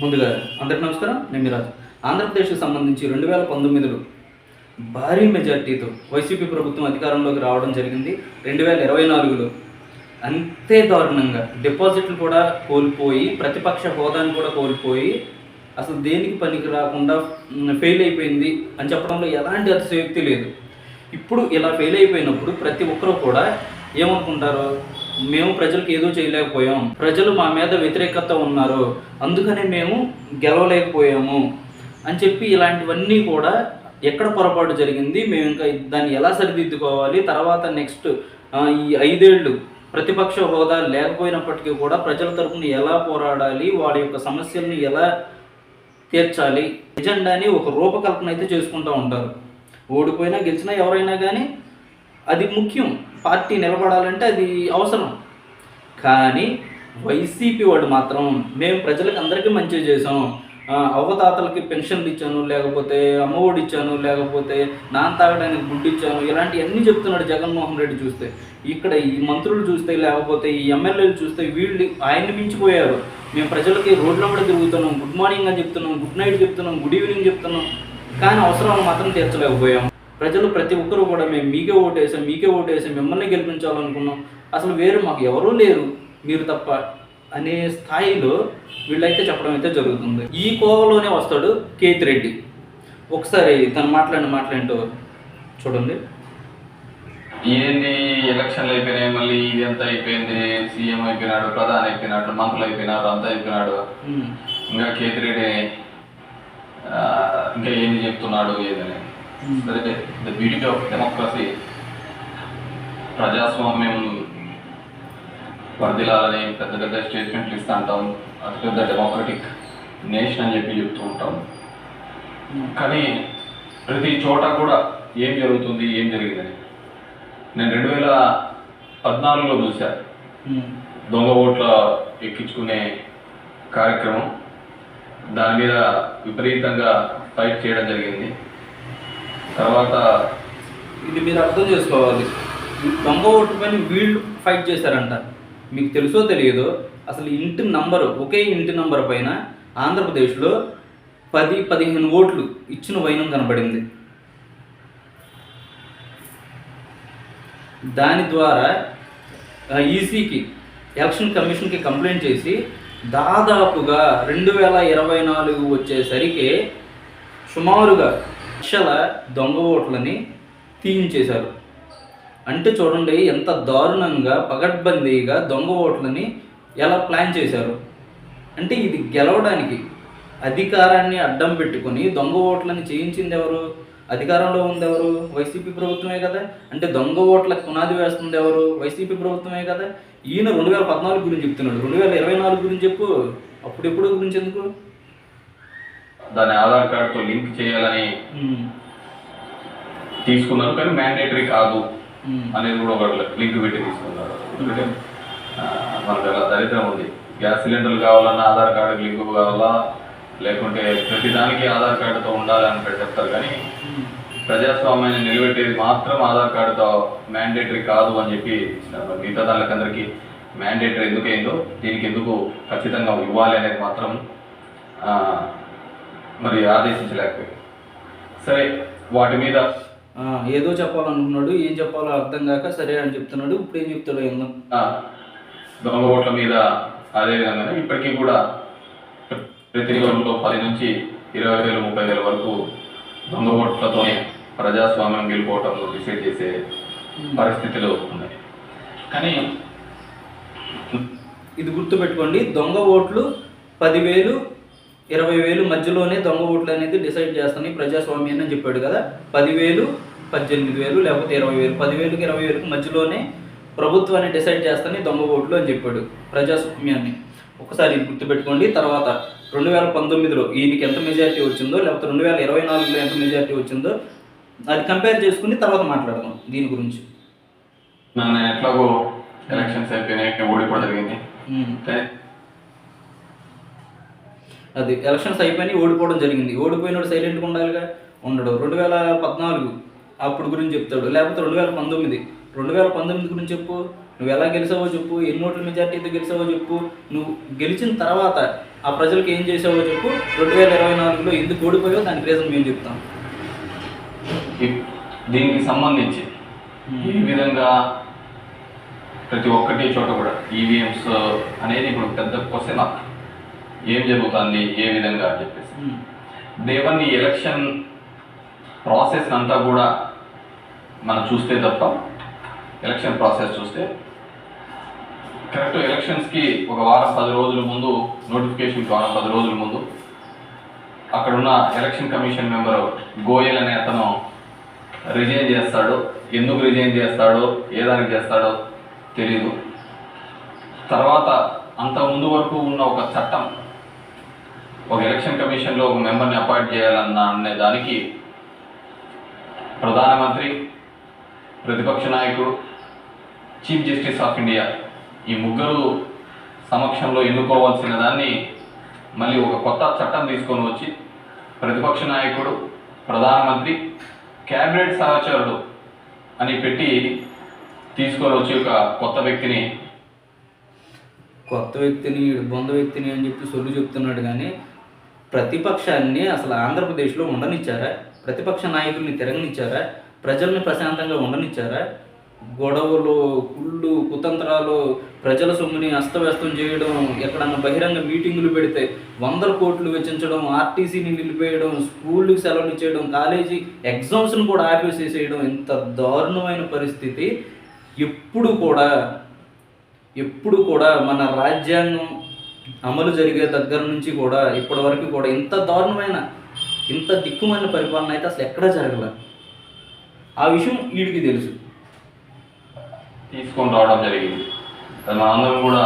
ముందుగా అందరికీ నమస్కారం. నేను మీరాజు. ఆంధ్రప్రదేశ్కి సంబంధించి 2019లో భారీ మెజార్టీతో వైసీపీ ప్రభుత్వం అధికారంలోకి రావడం జరిగింది. 2024లో అంతే దారుణంగా డిపాజిట్లు కూడా కోల్పోయి, ప్రతిపక్ష హోదాను కూడా కోల్పోయి, అసలు దేనికి పనికి రాకుండా ఫెయిల్ అయిపోయింది అని చెప్పడంలో ఎలాంటి అతిశయోక్తి లేదు. ఇప్పుడు ఇలా ఫెయిల్ అయిపోయినప్పుడు ప్రతి ఒక్కరూ కూడా ఏమనుకుంటారు, మేము ప్రజలకు ఏదో చేయలేకపోయాం, ప్రజలు మా మీద వ్యతిరేకత ఉన్నారు, అందుకనే మేము గెలవలేకపోయాము అని చెప్పి ఇలాంటివన్నీ కూడా ఎక్కడ పొరపాటు జరిగింది, మేము ఇంకా దాన్ని ఎలా సరిదిద్దుకోవాలి, తర్వాత నెక్స్ట్ ఈ 5 ఏళ్ళు ప్రతిపక్ష హోదా లేకపోయినప్పటికీ కూడా ప్రజల తరపున ఎలా పోరాడాలి, వాళ్ళ యొక్క సమస్యలను ఎలా తీర్చాలి, ఎజెండాని ఒక రూపకల్పన అయితే చేసుకుంటూ ఉంటారు. ఓడిపోయినా గెలిచినా ఎవరైనా కానీ అది ముఖ్యం, పార్టీ నిలబడాలంటే అది అవసరం. కానీ వైసీపీ వాడు మాత్రం మేము ప్రజలకు అందరికీ మంచి చేసాం, అవ్వతాతలకి పెన్షన్లు ఇచ్చాను, లేకపోతే అమ్మఒడి ఇచ్చాను, లేకపోతే నాన్న తాగడానికి గుడ్డు ఇచ్చాను, ఇలాంటివన్నీ చెప్తున్నాడు జగన్మోహన్ రెడ్డి. చూస్తే ఇక్కడ ఈ మంత్రులు చూస్తే, లేకపోతే ఈ ఎమ్మెల్యేలు చూస్తే వీళ్ళు ఆయన్ని మించిపోయారు. మేము ప్రజలకి రోడ్ల మీద తిరుగుతున్నాం, గుడ్ మార్నింగ్ అని చెప్తున్నాం, గుడ్ నైట్ చెప్తున్నాం, గుడ్ ఈవినింగ్ చెప్తున్నాం, కానీ అవసరాలు మాత్రం తీర్చలేకపోయాం. ప్రజలు ప్రతి ఒక్కరూ కూడా మేము మీకే ఓటేసాం, మిమ్మల్ని గెలిపించాలనుకున్నాం, అసలు వేరు మాకు ఎవరూ లేరు మీరు తప్ప అనే స్థాయిలో వీళ్ళైతే చెప్పడం అయితే జరుగుతుంది. ఈ కోవలోనే వస్తాడు కేతిరెడ్డి. ఒకసారి తను మాట్లాడింటో చూడండి. ఏంది ఎలక్షన్లు అయిపోయినాయి, మళ్ళీ ఇది ఎంత అయిపోయింది, సీఎం అయిపోయినాడు, ప్రధాని అయిపోయినాడు, మంత్రులు అయిపోయినారు, అంతా అయిపోయినాడు, ఇంకా కేతిరెడ్డి ఇంకా ఏంది చెప్తున్నాడు ఏదని. సరే, ద బ్యూటీ ఆఫ్ డెమోక్రసీ, ప్రజాస్వామ్యం వర్ధిల్లాలని పెద్ద పెద్ద స్టేట్మెంట్లు ఇస్తూ ఉంటాం, అతిపెద్ద డెమోక్రటిక్ నేషన్ అని చెప్పి చెప్తూ ఉంటాం. కానీ ప్రతి చోట కూడా ఏం జరుగుతుంది, ఏం జరిగిందని నేను 2014లో చూశాను. దొంగ ఓట్ల ఎక్కించుకునే కార్యక్రమం, దాని మీద విపరీతంగా ఫైట్ చేయడం జరిగింది. తర్వాత ఇది మీరు అర్థం చేసుకోవాలి, దొంగ ఓటు పైన వీళ్ళు ఫైట్ చేశారంట. మీకు తెలుసో తెలియదో, అసలు ఇంటి నంబరు, ఒకే ఇంటి నంబర్ పైన ఆంధ్రప్రదేశ్లో 10-15 ఓట్లు ఇచ్చిన వైనం కనబడింది. దాని ద్వారా ఈసీకి, ఎలక్షన్ కమిషన్కి కంప్లైంట్ చేసి దాదాపుగా 2024 వచ్చేసరికి సుమారుగా లక్షల దొంగ ఓట్లని తీయించేశారు. అంటే చూడండి ఎంత దారుణంగా, పగడ్బందీగా దొంగ ఓట్లని ఎలా ప్లాన్ చేశారు. అంటే ఇది గెలవడానికి అధికారాన్ని అడ్డం పెట్టుకొని దొంగ ఓట్లని చేయించింది ఎవరు? అధికారంలో ఉంది ఎవరు? వైసీపీ ప్రభుత్వమే కదా. అంటే దొంగ ఓట్లకు పునాది వేస్తుంది ఎవరు? వైసీపీ ప్రభుత్వమే కదా. ఈయన 2014 గురించి చెప్తున్నాడు, 2024 గురించి చెప్పు. అప్పుడెప్పుడు గురించి ఎందుకు? దాని ఆధార్ కార్డుతో లింక్ చేయాలని తీసుకున్నారు, కానీ మ్యాండేటరీ కాదు అనేది కూడా ఒక లింక్ పెట్టి తీసుకున్నారు. మనకు అలా దరిద్రం ఉంది. గ్యాస్ సిలిండర్లు కావాలన్నా ఆధార్ కార్డు లింక్ కావాలా, లేకుంటే ప్రతిదానికి ఆధార్ కార్డుతో ఉండాలని చెప్తారు, కానీ ప్రజాస్వామ్యాన్ని నిలబెట్టేది మాత్రం ఆధార్ కార్డుతో మ్యాండేటరీ కాదు అని చెప్పి ఇచ్చినారు. మిగతా దానికందరికీ మ్యాండేటరీ ఎందుకైందో, దీనికి ఎందుకు ఖచ్చితంగా ఇవ్వాలి అనేది మాత్రం మరి ఆదేశించలేకపోయింది. సరే, వాటి మీద ఏదో చెప్పాలనుకున్నాడు, ఏం చెప్పాలో అర్థం కాక సరే అని చెప్తున్నాడు. ఇప్పుడు ఏం చెప్తాడు? దొంగ ఓట్ల మీద అదేవిధంగానే ఇప్పటికీ కూడా ప్రతి నియోజకవర్గంలో 10 నుంచి 20,000, 30,000 వరకు దొంగ ఓట్లతోనే ప్రజాస్వామ్యం గెలుపోవటం డిసైడ్ చేసే పరిస్థితులు ఉన్నాయి. కానీ ఇది గుర్తుపెట్టుకోండి, దొంగ ఓట్లు 10,000, 20,000 మధ్యలోనే దొంగ ఓట్లు అనేది డిసైడ్ చేస్తాను ప్రజాస్వామ్యాన్ని అని చెప్పాడు కదా. 10,000, 18,000 లేకపోతే 20,000, 10,000కి 20,000కి మధ్యలోనే ప్రభుత్వాన్ని డిసైడ్ చేస్తాను దొంగ ఓట్లు అని చెప్పాడు ప్రజాస్వామ్యాన్ని. ఒకసారి ఇది గుర్తుపెట్టుకోండి. తర్వాత 2019లో ఈయనకి ఎంత మెజారిటీ వచ్చిందో, లేకపోతే 2024లో ఎంత మెజారిటీ వచ్చిందో అది కంపేర్ చేసుకుని తర్వాత మాట్లాడదాం దీని గురించి. నన్ను ఎట్లాగో ఎలక్షన్స్ అయిపోయినాయి, ఓడిపోవడం జరిగింది. అది ఎలక్షన్స్ అయిపోయినాయి, ఓడిపోవడం జరిగింది. ఓడిపోయినోడు సైలెంట్గా ఉండాలిగా, ఉండడు. 2014 అప్పుడు గురించి చెప్తాడు, లేకపోతే 2019 గురించి చెప్పు. నువ్వు ఎలా గెలిచావో చెప్పు, ఎన్ని ఓట్ల మెజార్టీతో గెలిచావో చెప్పు. నువ్వు గెలిచిన తర్వాత ఆ ప్రజలకు ఏం చేసావో చెప్పు. 2024లో ఎందుకు ఓడిపోయావో దానికి రీజన్ మేము చెప్తాం. దీనికి సంబంధించి ఈ విధంగా ప్రతి ఒక్కటి చోట కూడా ఈవీఎంస్ అనేది ఇప్పుడు పెద్ద క్వశ్చన్ మార్క్. ఏం జరుగుతుంది, ఏ విధంగా అని చెప్పేసి దేవన్ని ఎలక్షన్ ప్రాసెస్ అంతా కూడా మనం చూస్తే తప్ప, ఎలక్షన్ ప్రాసెస్ చూస్తే కరెక్ట్ ఎలక్షన్స్కి ఒక వారం 10 రోజుల ముందు, నోటిఫికేషన్కి వారం 10 రోజుల ముందు అక్కడున్న ఎలక్షన్ కమిషన్ మెంబరు గోయల్ అనే అతను రిజైన్ చేస్తాడు. ఎందుకు రిజైన్ చేస్తాడో, ఏ దానికి చేస్తాడో తెలీదు. తర్వాత అంత ముందు వరకు ఉన్న ఒక చట్టం, ఒక ఎలక్షన్ కమిషన్లో ఒక మెంబర్ని అపాయింట్ చేయాలనే దానికి ప్రధానమంత్రి, ప్రతిపక్ష నాయకుడు, చీఫ్ జస్టిస్ ఆఫ్ ఇండియా ఈ ముగ్గురు సమక్షంలో ఎన్నుకోవాల్సిన దాన్ని మళ్ళీ ఒక కొత్త చట్టం తీసుకొని వచ్చి ప్రతిపక్ష నాయకుడు, ప్రధానమంత్రి, క్యాబినెట్ సహచరుడు అని పెట్టి తీసుకొని వచ్చి ఒక కొత్త వ్యక్తిని బొంద వ్యక్తిని అని చెప్పి సొల్లు చెప్తున్నాడు. కానీ ప్రతిపక్షాన్ని అసలు ఆంధ్రప్రదేశ్లో ఉండనిచ్చారా? ప్రతిపక్ష నాయకుల్ని తిరగనిచ్చారా? ప్రజల్ని ప్రశాంతంగా ఉండనిచ్చారా? గొడవలు, కుళ్ళు, కుతంత్రాలు, ప్రజల సొమ్ముని అస్తవ్యస్తం చేయడం, ఎక్కడన్నా బహిరంగ మీటింగులు పెడితే 100 కోట్లు వెచ్చించడం, ఆర్టీసీని నిలిపేయడం, స్కూళ్ళకి సెలవులు ఇచ్చేయడం, కాలేజీ ఎగ్జామ్స్ను కూడా ఆపేసేసేయడం, ఇంత దారుణమైన పరిస్థితి ఎప్పుడు కూడా మన రాజ్యాంగం అమలు జరిగే దగ్గర నుంచి కూడా ఇప్పటి వరకు కూడా ఇంత దారుణమైన, ఇంత దిక్కుమైన పరిపాలన అయితే అసలు ఎక్కడా జరగలేదు. ఆ విషయం వీడికి తెలుసు. తీసుకొని రావడం జరిగింది, అది మనందరం కూడా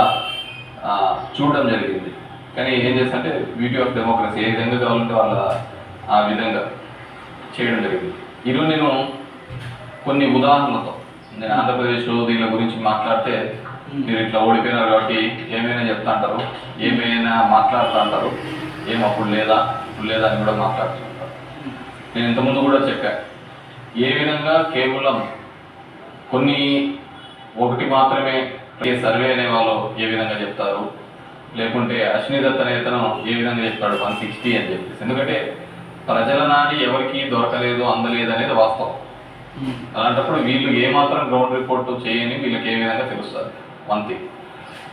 చూడడం జరిగింది. కానీ ఏం చేస్తుంటే బ్యూటీ ఆఫ్ డెమోక్రసీ, ఏ విధంగా కావాలంటే వాళ్ళ ఆ విధంగా చేయడం జరిగింది. ఈరోజు నేను కొన్ని ఉదాహరణలతో, నేను ఆంధ్రప్రదేశ్లో దీని గురించి మాట్లాడితే మీరు ఇట్లా ఓడిపోయినారు కాబట్టి ఏమైనా చెప్తా అంటారు, ఏమైనా మాట్లాడుతూ అంటారు, ఏం అప్పుడు లేదా అని కూడా మాట్లాడుతూ ఉంటారు. నేను ఇంతకుముందు కూడా చెప్పా, ఏ విధంగా కేవలం కొన్ని ఒకటి మాత్రమే సర్వే అనే వాళ్ళు ఏ విధంగా చెప్తారు, లేకుంటే అశ్విని దత్ అనే అతను ఏ విధంగా చెప్తాడు 160 అని చెప్పేసి. ఎందుకంటే ప్రజల నాడి ఎవరికి దొరకలేదు, అందలేదు అనేది వాస్తవం. అలాంటప్పుడు వీళ్ళు ఏమాత్రం గ్రౌండ్ రిపోర్ట్ చేయని వీళ్ళకి ఏ విధంగా తెలుస్తుంది. వన్ థింగ్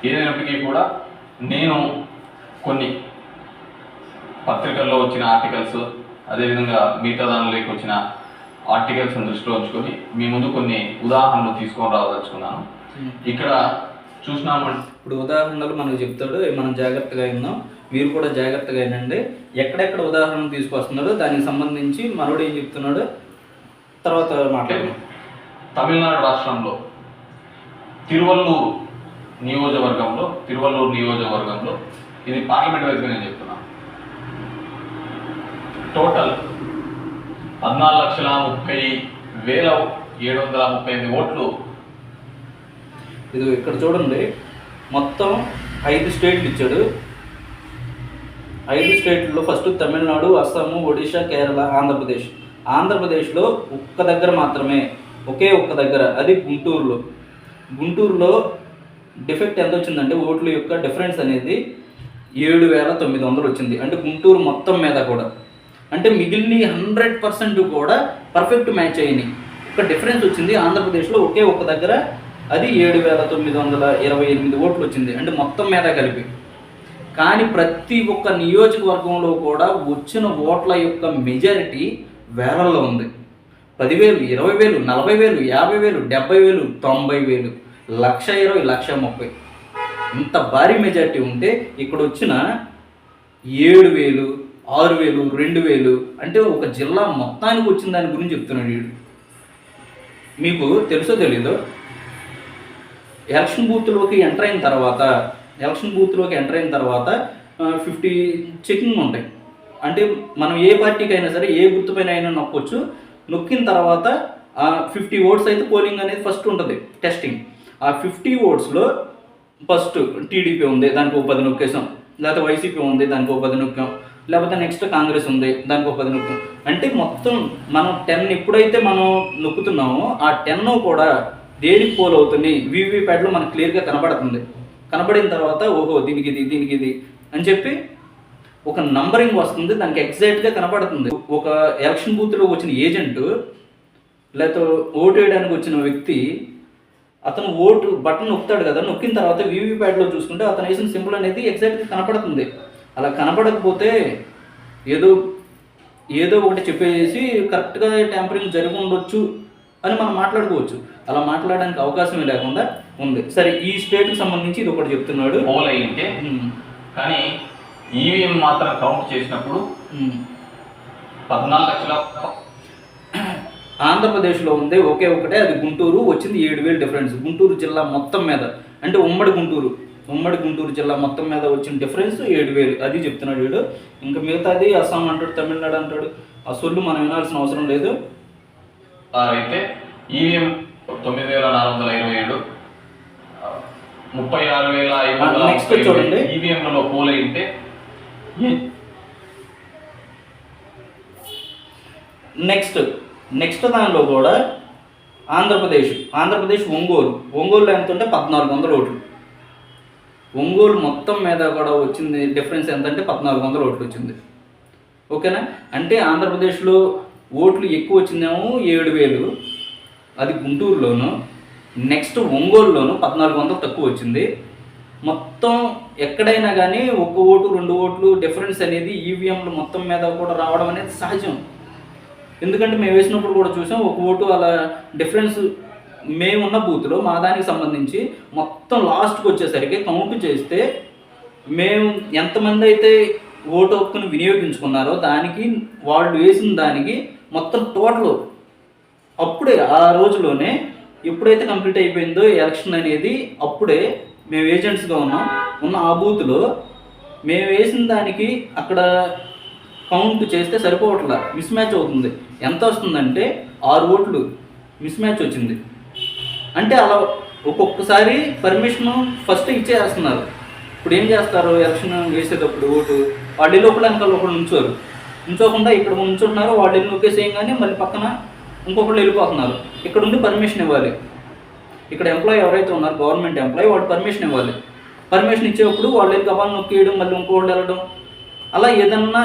ఏదైనప్పటికీ కూడా నేను కొన్ని పత్రికల్లో వచ్చిన ఆర్టికల్స్, అదేవిధంగా మిగతా దానిలోకి వచ్చిన ఆర్టికల్స్ దృష్టిలో ఉంచుకొని మీ ముందు కొన్ని ఉదాహరణలు తీసుకొని రాదలుచుకున్నాను. ఇక్కడ చూసినామంటే ఇప్పుడు ఉదాహరణలు మనకు చెప్తాడు, మనం జాగ్రత్తగా విన్నాం, మీరు కూడా జాగ్రత్తగా వినండి. ఎక్కడెక్కడ ఉదాహరణలు తీసుకొస్తున్నాడో దానికి సంబంధించి మనోడు ఏం చెప్తున్నాడు తర్వాత మాట్లాడదాం. తమిళనాడు రాష్ట్రంలో తిరువల్లూరు నియోజకవర్గంలో ఇది పార్లమెంట్ వైజ్గా నేను చెప్తున్నాను, టోటల్ 14,30,738 ఓట్లు. ఇది ఇక్కడ చూడండి, మొత్తం 5 స్టేట్లు ఇచ్చాడు. 5 స్టేట్లలో ఫస్ట్ తమిళనాడు, అస్సాము, ఒడిశా, కేరళ, ఆంధ్రప్రదేశ్లో ఒక్క దగ్గర మాత్రమే, ఒకే ఒక్క దగ్గర, అది గుంటూరులో డిఫెక్ట్ ఎంత వచ్చిందంటే ఓట్ల యొక్క డిఫరెన్స్ అనేది 7,900 వచ్చింది. అంటే గుంటూరు మొత్తం మీద కూడా, అంటే మిగిలిన 100% కూడా పర్ఫెక్ట్ మ్యాచ్ అయినాయి. ఒక డిఫరెన్స్ వచ్చింది ఆంధ్రప్రదేశ్లో ఒకే ఒక్క దగ్గర, అది 7,928 ఓట్లు వచ్చింది, అంటే మొత్తం మీద కలిపి. కానీ ప్రతి ఒక్క నియోజకవర్గంలో కూడా వచ్చిన ఓట్ల యొక్క మెజారిటీ వేలల్లో ఉంది. 10,000, 20,000, 40,000, 50,000, 70,000, 90,000, 1,20,000, 1,30,000 ఇంత భారీ మెజారిటీ ఉంటే ఇక్కడ వచ్చిన 7,000, 6,000, 2,000 అంటే ఒక జిల్లా మొత్తానికి వచ్చిన దాని గురించి చెప్తున్నాడు వీడు. మీకు తెలుసో తెలీదో, ఎలక్షన్ బూత్లోకి ఎంటర్ అయిన తర్వాత 50 చెకింగ్ ఉంటాయి. అంటే మనం ఏ పార్టీకి అయినా సరే ఏ గుర్తుపైన అయినా నొక్కొచ్చు. నొక్కిన తర్వాత 50 ఓట్స్ అయితే పోలింగ్ అనేది ఫస్ట్ ఉంటుంది, టెస్టింగ్. ఆ 50 ఓట్స్లో ఫస్ట్ టీడీపీ ఉంది, దానికి 10 నొక్కేసాం, లేకపోతే వైసీపీ ఉంది, దానికి 10 నొక్కాం, లేకపోతే నెక్స్ట్ కాంగ్రెస్ ఉంది, దానికి 10 నొక్కాం. అంటే మొత్తం మనం 10 ఎప్పుడైతే మనం నొక్కుతున్నామో ఆ 10 కూడా దేనికి పోల్ అవుతుంది వీవీప్యాట్లో మనకు క్లియర్గా కనబడుతుంది. కనబడిన తర్వాత ఓహో దీనికి ఇది అని చెప్పి ఒక నంబరింగ్ వస్తుంది, దానికి ఎగ్జాక్ట్గా కనపడుతుంది. ఒక ఎలక్షన్ బూత్లో వచ్చిన ఏజెంట్ లేకపోతే ఓటు వేయడానికి వచ్చిన వ్యక్తి అతను ఓటు బటన్ నొక్కుతాడు కదా, నొక్కిన తర్వాత వీవీప్యాడ్లో చూసుకుంటే అతను వేసిన సింబల్ అనేది ఎగ్జాక్ట్గా కనపడుతుంది. అలా కనపడకపోతే ఏదో ఒకటి చెప్పేసి కరెక్ట్గా ట్యాంపరింగ్ జరిగి ఉండొచ్చు అని మనం మాట్లాడుకోవచ్చు. అలా మాట్లాడడానికి అవకాశమే లేకుండా ఉంది. సరే, ఈ స్టేట్కి సంబంధించి ఇది ఒకటి చెప్తున్నాడు. పోల్ అయింటే కానీ ఈవీఎం మాత్రం కౌంట్ చేసినప్పుడు 14 లక్షల ఆంధ్రప్రదేశ్లో ఉంది ఒకే ఒకటే, అది గుంటూరు. వచ్చింది 7,000 డిఫరెన్స్. గుంటూరు జిల్లా మొత్తం మీద, అంటే ఉమ్మడి గుంటూరు జిల్లా మొత్తం మీద వచ్చిన డిఫరెన్స్ 7,000. అది చెప్తున్నాడు వీడు. ఇంకా మిగతాది అస్సాం అంటాడు, తమిళనాడు అంటాడు. ఆ సొల్లు మనం వినాల్సిన అవసరం లేదు. అయితే ఈవీఎం 9,427, 36,500 నెక్స్ట్ చూడండి. ఈవీఎంలలో పోల్ అయింటే నెక్స్ట్ దానిలో కూడా ఆంధ్రప్రదేశ్ ఒంగోలులో ఎంత ఉంటే 1,400 ఓట్లు. ఒంగోలు మొత్తం మీద కూడా వచ్చింది డిఫరెన్స్ ఎంత అంటే 1,400 ఓట్లు వచ్చింది. ఓకేనా? అంటే ఆంధ్రప్రదేశ్లో ఓట్లు ఎక్కువ వచ్చిందేమో 7,000, అది గుంటూరులోను. నెక్స్ట్ ఒంగోలులోను 1,400 తక్కువ వచ్చింది. మొత్తం ఎక్కడైనా కానీ 1 ఓటు 2 ఓట్లు డిఫరెన్స్ అనేది ఈవీఎంలు మొత్తం మీద కూడా రావడం అనేది సహజం. ఎందుకంటే మేము వేసినప్పుడు కూడా చూసాం, 1 ఓటు అలా డిఫరెన్స్ మేమున్న బూత్లో మా దానికి సంబంధించి మొత్తం లాస్ట్కి వచ్చేసరికి కౌంట్ చేస్తే మేము ఎంతమంది అయితే ఓటు హక్కును వినియోగించుకున్నారో దానికి వాళ్ళు వేసిన దానికి మొత్తం టోటల్ అప్పుడే ఆ రోజులోనే ఎప్పుడైతే కంప్లీట్ అయిపోయిందో ఎలక్షన్ అనేది, అప్పుడే మేము ఏజెంట్స్గా ఉన్న ఆ బూత్లో మేము వేసిన దానికి అక్కడ కౌంట్ చేస్తే సరిపోవట్లా, మిస్ మ్యాచ్ అవుతుంది. ఎంత వస్తుందంటే 6 ఓట్లు మిస్ మ్యాచ్ వచ్చింది. అంటే అలా ఒక్కొక్కసారి పర్మిషన్ ఫస్ట్ ఇచ్చేస్తున్నారు. ఇప్పుడు ఏం చేస్తారు, ఎలక్షన్ వేసేటప్పుడు ఓటు వాళ్ళు లోపల వెనకాల ఒకళ్ళు ఉంచోకుండా ఇక్కడ ఉంచుంటున్నారు, వాళ్ళు వెళ్ళి నొక్కేసేయంగానే మళ్ళీ పక్కన ఇంకొకళ్ళు వెళ్ళిపోతున్నారు. ఇక్కడ ఉండి పర్మిషన్ ఇవ్వాలి. ఇక్కడ ఎంప్లాయీ ఎవరైతే ఉన్నారో గవర్నమెంట్ ఎంప్లాయీ, వాడు పర్మిషన్ ఇవ్వాలి. పర్మిషన్ ఇచ్చేటప్పుడు వాళ్ళు వెళ్ళి గబాలు నొక్కేయడం, మళ్ళీ ఇంకోళ్ళు వెళ్ళడం, అలా ఏదన్నా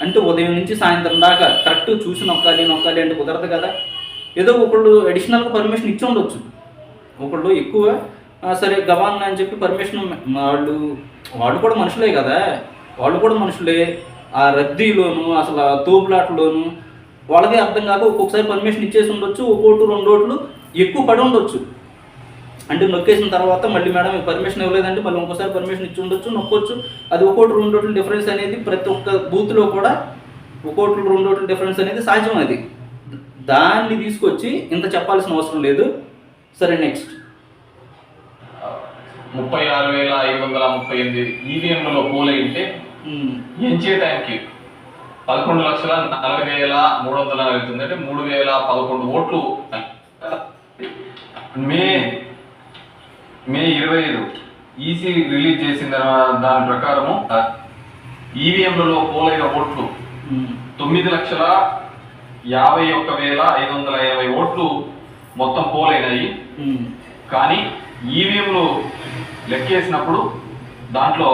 అంటే ఉదయం నుంచి సాయంత్రం దాకా కరెక్ట్ చూసి నొక్కాలి అంటే కుదరదు కదా. ఏదో ఒకళ్ళు అడిషనల్గా పర్మిషన్ ఇచ్చి ఉండొచ్చు, ఒకళ్ళు ఎక్కువ సరే గబాన్ అని చెప్పి పర్మిషన్ వాళ్ళు కూడా మనుషులే కదా, ఆ రద్దీలోను అసలు ఆ తోపులాట్లోను వాళ్ళకే అర్థం కాక ఒక్కొక్కసారి పర్మిషన్ ఇచ్చేసి ఉండొచ్చు, 1 ఓటు 2 ఓట్లు ఎక్కువ పడి ఉండొచ్చు. అంటే నొక్కేసిన తర్వాత మళ్ళీ మేడం పర్మిషన్ ఇవ్వలేదంటే మళ్ళీ ఇంకోసారి పర్మిషన్ ఇచ్చి ఉండొచ్చు, నొక్కొచ్చు. అది 1 ఓటు 2 ఓట్ల డిఫరెన్స్ అనేది ప్రతి ఒక్క బూత్లో కూడా 1 ఓటు 2 ఓట్ల డిఫరెన్స్ అనేది సహజం. అది దాన్ని తీసుకొచ్చి ఇంత చెప్పాల్సిన అవసరం లేదు. సరే, నెక్స్ట్ 36,538 ఈవీఎంలలో పోల్ అయింటే ఎంచే టైంకి 11,40,340 అంటే 3,011 ఓట్లు. మే 25 ఈసీ రిలీజ్ చేసిన దాని ప్రకారము ఈవీఎంలలో పోలైన ఓట్లు 9,51,580 ఓట్లు మొత్తం పోలైనాయి. కానీ ఈవీఎంలు లెక్కేసినప్పుడు దాంట్లో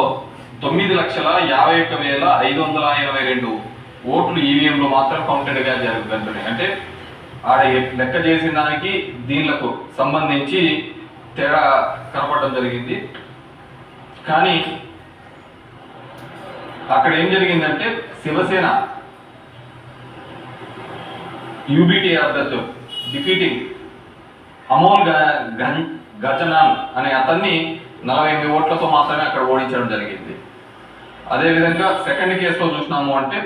9,51,582 ఓట్లు ఈవీఎంలో మాత్రం కౌంటెడ్గా జరుగుతుంది. అంటే ఆడ లెక్క చేసిన దానికి దీనికి సంబంధించి తేడా కనపడడం జరిగింది. కానీ అక్కడ ఏం జరిగిందంటే శివసేన యూబీటీ అభ్యర్థి డిఫీటింగ్ అమోల్ గజనాన్ అనే అతన్ని 48 ఓట్లతో మాత్రమే అక్కడ ఓడించడం జరిగింది. అదేవిధంగా సెకండ్ కేసులో చూసినాము అంటే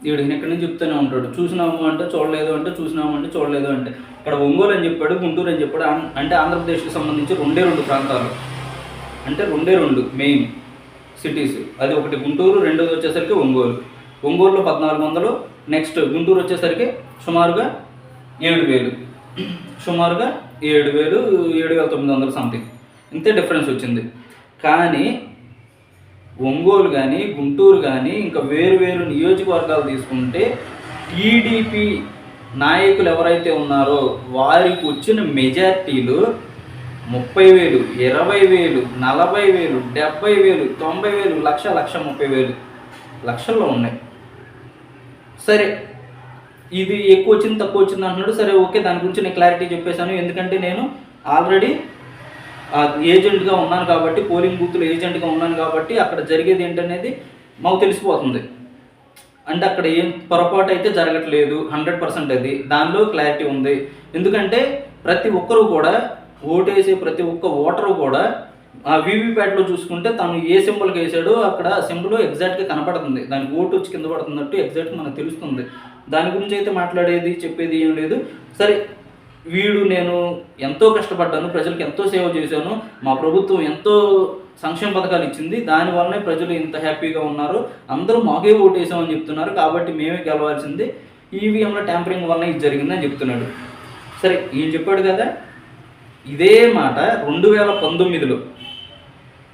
వీడు ఎక్కడి నుంచి చెప్తూనే ఉంటాడు, చూసినాము అంటే చూడలేదు అంటే, చూసినాము అంటే చూడలేదు అంటే. ఇక్కడ ఒంగోలు అని చెప్పాడు, గుంటూరు అని చెప్పాడు. అంటే ఆంధ్రప్రదేశ్కి సంబంధించి 2 ప్రాంతాలు, అంటే 2 మెయిన్ సిటీస్. అది ఒకటి గుంటూరు, రెండోది వచ్చేసరికి ఒంగోలులో 1,400, నెక్స్ట్ గుంటూరు వచ్చేసరికి సుమారుగా 7,000, 7,900 సంథింగ్, ఇంతే డిఫరెన్స్ వచ్చింది. కానీ ఒంగోలు కానీ గుంటూరు కానీ ఇంకా వేరు నియోజకవర్గాలు తీసుకుంటే టీడీపీ నాయకులు ఎవరైతే ఉన్నారో వారికి వచ్చిన మెజార్టీలు 30,000, 20,000, 40,000, 70,000, 90,000, లక్ష, 1,30,000 లక్షల్లో ఉన్నాయి. సరే, ఇది ఎక్కువ వచ్చింది తక్కువ వచ్చింది అంటున్నాడు. సరే ఓకే, దాని గురించి నేను క్లారిటీ చెప్పేశాను. ఎందుకంటే నేను ఆల్రెడీ ఏజెంట్గా ఉన్నాను కాబట్టి, పోలింగ్ బూత్లో ఏజెంట్గా ఉన్నాను కాబట్టి అక్కడ జరిగేది ఏంటనేది మాకు తెలిసిపోతుంది. అంటే అక్కడ ఏం పొరపాటు అయితే జరగట్లేదు, 100% అది దానిలో క్లారిటీ ఉంది. ఎందుకంటే ప్రతి ఒక్కరూ కూడా ఓటేసే ప్రతి ఒక్క ఓటరు కూడా ఆ వీవీప్యాట్లో చూసుకుంటే తను ఏ సింబల్కి వేసాడో అక్కడ సింబల్ ఎగ్జాక్ట్గా కనపడుతుంది. దానికి ఓటు వచ్చి కింద పడుతున్నట్టు ఎగ్జాక్ట్గా మనకు తెలుస్తుంది. దాని గురించి అయితే మాట్లాడేది చెప్పేది ఏం లేదు. సరే, వీడు నేను ఎంతో కష్టపడ్డాను, ప్రజలకు ఎంతో సేవ చేశాను, మా ప్రభుత్వం ఎంతో సంక్షేమ పథకాలు ఇచ్చింది, దానివల్లనే ప్రజలు ఇంత హ్యాపీగా ఉన్నారు, అందరూ మాకే ఓటేసామని చెప్తున్నారు, కాబట్టి మేమే గెలవాల్సింది, ఈవీఎంల ట్యాంపరింగ్ వల్ల ఇది జరిగిందని చెప్తున్నాడు. సరే, ఈయన చెప్పాడు కదా, ఇదే మాట 2019లో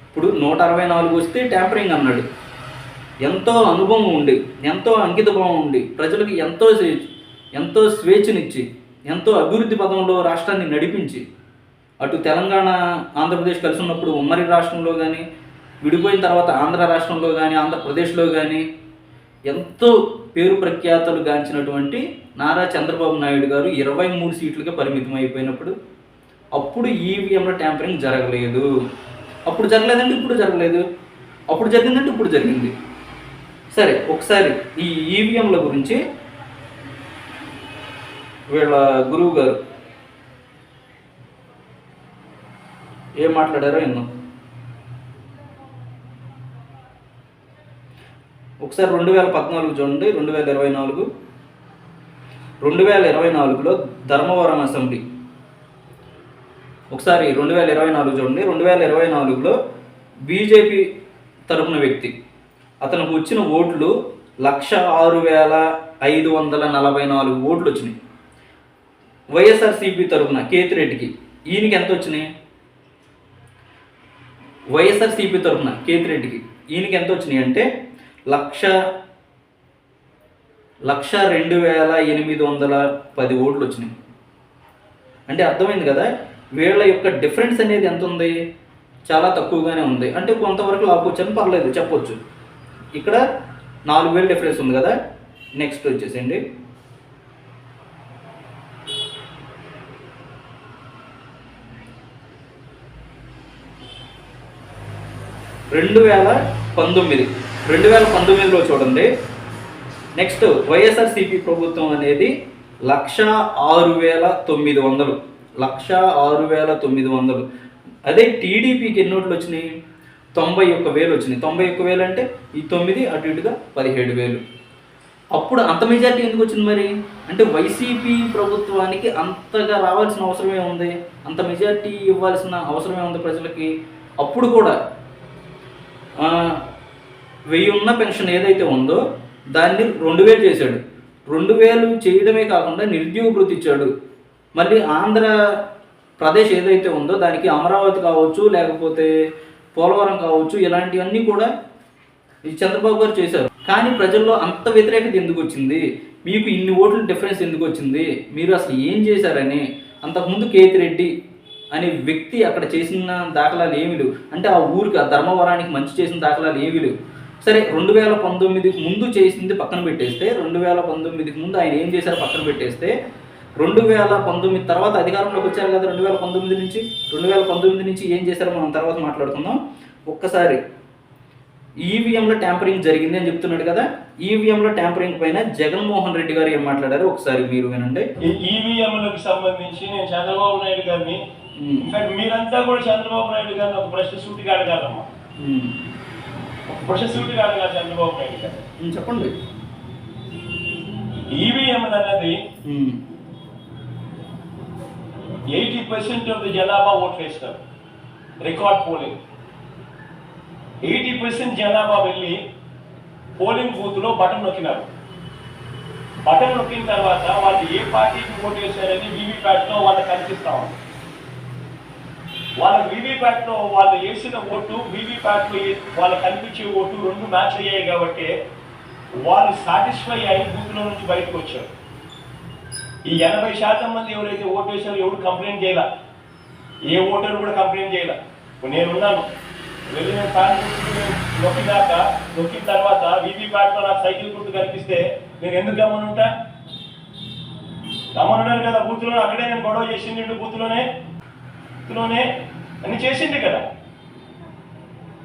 ఇప్పుడు 164 వస్తే ట్యాంపరింగ్ అన్నాడు. ఎంతో అనుభవం ఉండి, ఎంతో అంకితభావం ఉండి, ప్రజలకు ఎంతో స్వేచ్ఛనిచ్చి, ఎంతో అభివృద్ధి పదంలో రాష్ట్రాన్ని నడిపించి, అటు తెలంగాణ ఆంధ్రప్రదేశ్ కలిసి ఉన్నప్పుడు ఉమ్మడి రాష్ట్రంలో కానీ, విడిపోయిన తర్వాత ఆంధ్ర రాష్ట్రంలో కానీ, ఆంధ్రప్రదేశ్లో కానీ ఎంతో పేరు ప్రఖ్యాతలు గాంచినటువంటి నారా చంద్రబాబు నాయుడు గారు 23 సీట్లకే పరిమితం అయిపోయినప్పుడు అప్పుడు ఈవీఎంల ట్యాంపరింగ్ జరగలేదు. అప్పుడు జరగలేదంటే ఇప్పుడు జరగలేదు, అప్పుడు జరిగిందంటే ఇప్పుడు జరిగింది. సరే, ఒకసారి ఈ ఈవీఎంల గురించి వీళ్ళ గురువు గారు ఏం మాట్లాడారో ఎన్నో ఒకసారి 2014 చూడండి, 2024. 2024లో ధర్మవరం అసెంబ్లీ, ఒకసారి 2024 చూడండి. 2024లో బీజేపీ తరపున వ్యక్తి, అతనికి వచ్చిన ఓట్లు 106,544 ఓట్లు వచ్చినాయి. వైఎస్ఆర్సీపీ తరపున కేతిరెడ్డికి, ఈయనకి ఎంత వచ్చినాయి? వైఎస్ఆర్సీపీ తరపున కేతిరెడ్డికి ఈయనకి ఎంత వచ్చినాయి అంటే 1,02,810 ఓట్లు వచ్చినాయి. అంటే అర్థమైంది కదా, వీళ్ళ యొక్క డిఫరెన్స్ అనేది ఎంత ఉంది? చాలా తక్కువగానే ఉంది. అంటే కొంతవరకు లాక్కొచ్చని పర్లేదు చెప్పొచ్చు. ఇక్కడ 4,000 డిఫరెన్స్ ఉంది కదా. నెక్స్ట్ వచ్చేసేయండి, 2019లో చూడండి. నెక్స్ట్ వైఎస్ఆర్సీపీ ప్రభుత్వం అనేది 106,900, 106,900. అదే టీడీపీకి ఎన్ని ఓట్లు వచ్చినాయి? 91,000 వచ్చినాయి. 91,000 అంటే ఈ 9 అటు ఇటుగా 17,000. అప్పుడు అంత మెజార్టీ ఎందుకు వచ్చింది మరి? అంటే వైసీపీ ప్రభుత్వానికి అంతగా రావాల్సిన అవసరమే ఉంది, అంత మెజార్టీ ఇవ్వాల్సిన అవసరమే ఉంది ప్రజలకి. అప్పుడు కూడా 1000 ఉన్న పెన్షన్ ఏదైతే ఉందో దాన్ని 2,000 చేశాడు. 2,000 చేయడమే కాకుండా నిరుద్యోగ భృతి ఇచ్చాడు. మళ్ళీ ఆంధ్రప్రదేశ్ ఏదైతే ఉందో దానికి అమరావతి కావచ్చు, లేకపోతే పోలవరం కావచ్చు, ఇలాంటివన్నీ కూడా ఈ చంద్రబాబు గారు చేశారు. కానీ ప్రజల్లో అంత వ్యతిరేకత ఎందుకు వచ్చింది? మీకు ఇన్ని ఓట్ల డిఫరెన్స్ ఎందుకు వచ్చింది? మీరు అసలు ఏం చేశారని. అంతకుముందు కేతిరెడ్డి అనే వ్యక్తి అక్కడ చేసిన దాఖలాలు ఏమి లేవు. అంటే ఆ ఊరికి, ఆ ధర్మవరానికి మంచి చేసిన దాఖలాలు ఏమి లేవు. సరే, 2019కి ముందు చేసింది పక్కన పెట్టేస్తే, 2019కి ముందు ఆయన ఏం చేశారో పక్కన పెట్టేస్తే, 2019 తర్వాత అధికారంలోకి వచ్చారు కదా. 2019 నుంచి ఏం చేశారో మనం తర్వాత మాట్లాడుకుందాం. ఒక్కసారి ఈవీఎంలో ట్యాంపరింగ్ జరిగింది అని చెప్తున్నాడు కదా. ఈవీఎంలో ట్యాంపరింగ్ పైన జగన్మోహన్ రెడ్డి గారు ఏం మాట్లాడారు ఒకసారి మీరు వినండి. ఈవీఎంలకు సంబంధించి నేను చంద్రబాబు నాయుడు గారిని, ఇన్ఫాక్ట్ మీరంతా కూడా చంద్రబాబు నాయుడు గారిని ఒక ప్రశ్న సూటిగా అడగాలమ్మా. ఒక ప్రశ్న సూటిగా అడగాలి చంద్రబాబు నాయుడు గారు. చెప్పండి. ఈవీఎం అన్నది 80% ఆఫ్ ది జనాభా ఓట్లు వేస్తారు. రికార్డ్ పోలింగ్ 80% జనాభా వెళ్ళి పోలింగ్ బూత్ లో బటన్ నొక్కినారు. బటన్ నొక్కిన తర్వాత వాళ్ళు ఏ పార్టీకి ఓటు వేశారని వీవీప్యాట్ లో వాళ్ళకి కనిపిస్తా ఉంది. వాళ్ళ వీవీప్యాట్ లో వాళ్ళు వేసిన ఓటు, వీవీప్యాట్ లో వాళ్ళకి కనిపించే ఓటు రెండు మ్యాచ్ అయ్యాయి కాబట్టి వాళ్ళు సాటిస్ఫై అయ్యి బూత్ లో నుంచి బయటకు వచ్చారు. ఈ 80% మంది ఎవరైతే ఓటు వేశారో ఎవరు కంప్లైంట్ చేయాల. ఏ ఓటర్ కూడా కంప్లైంట్ చేయలే. ఇప్పుడు నేనున్నాను, వెళ్ళి నేను ఫ్యాన్ నొక్కిన తర్వాత వీవీప్యాట్లో నాకు సైకిల్ గుర్తు కనిపిస్తే నేను ఎందుకు గమనుంటా? గమనుంటాను కదా. బూత్లో అక్కడే నేను గొడవ చేసింది, బూత్లోనే అన్ని చేసింది కదా.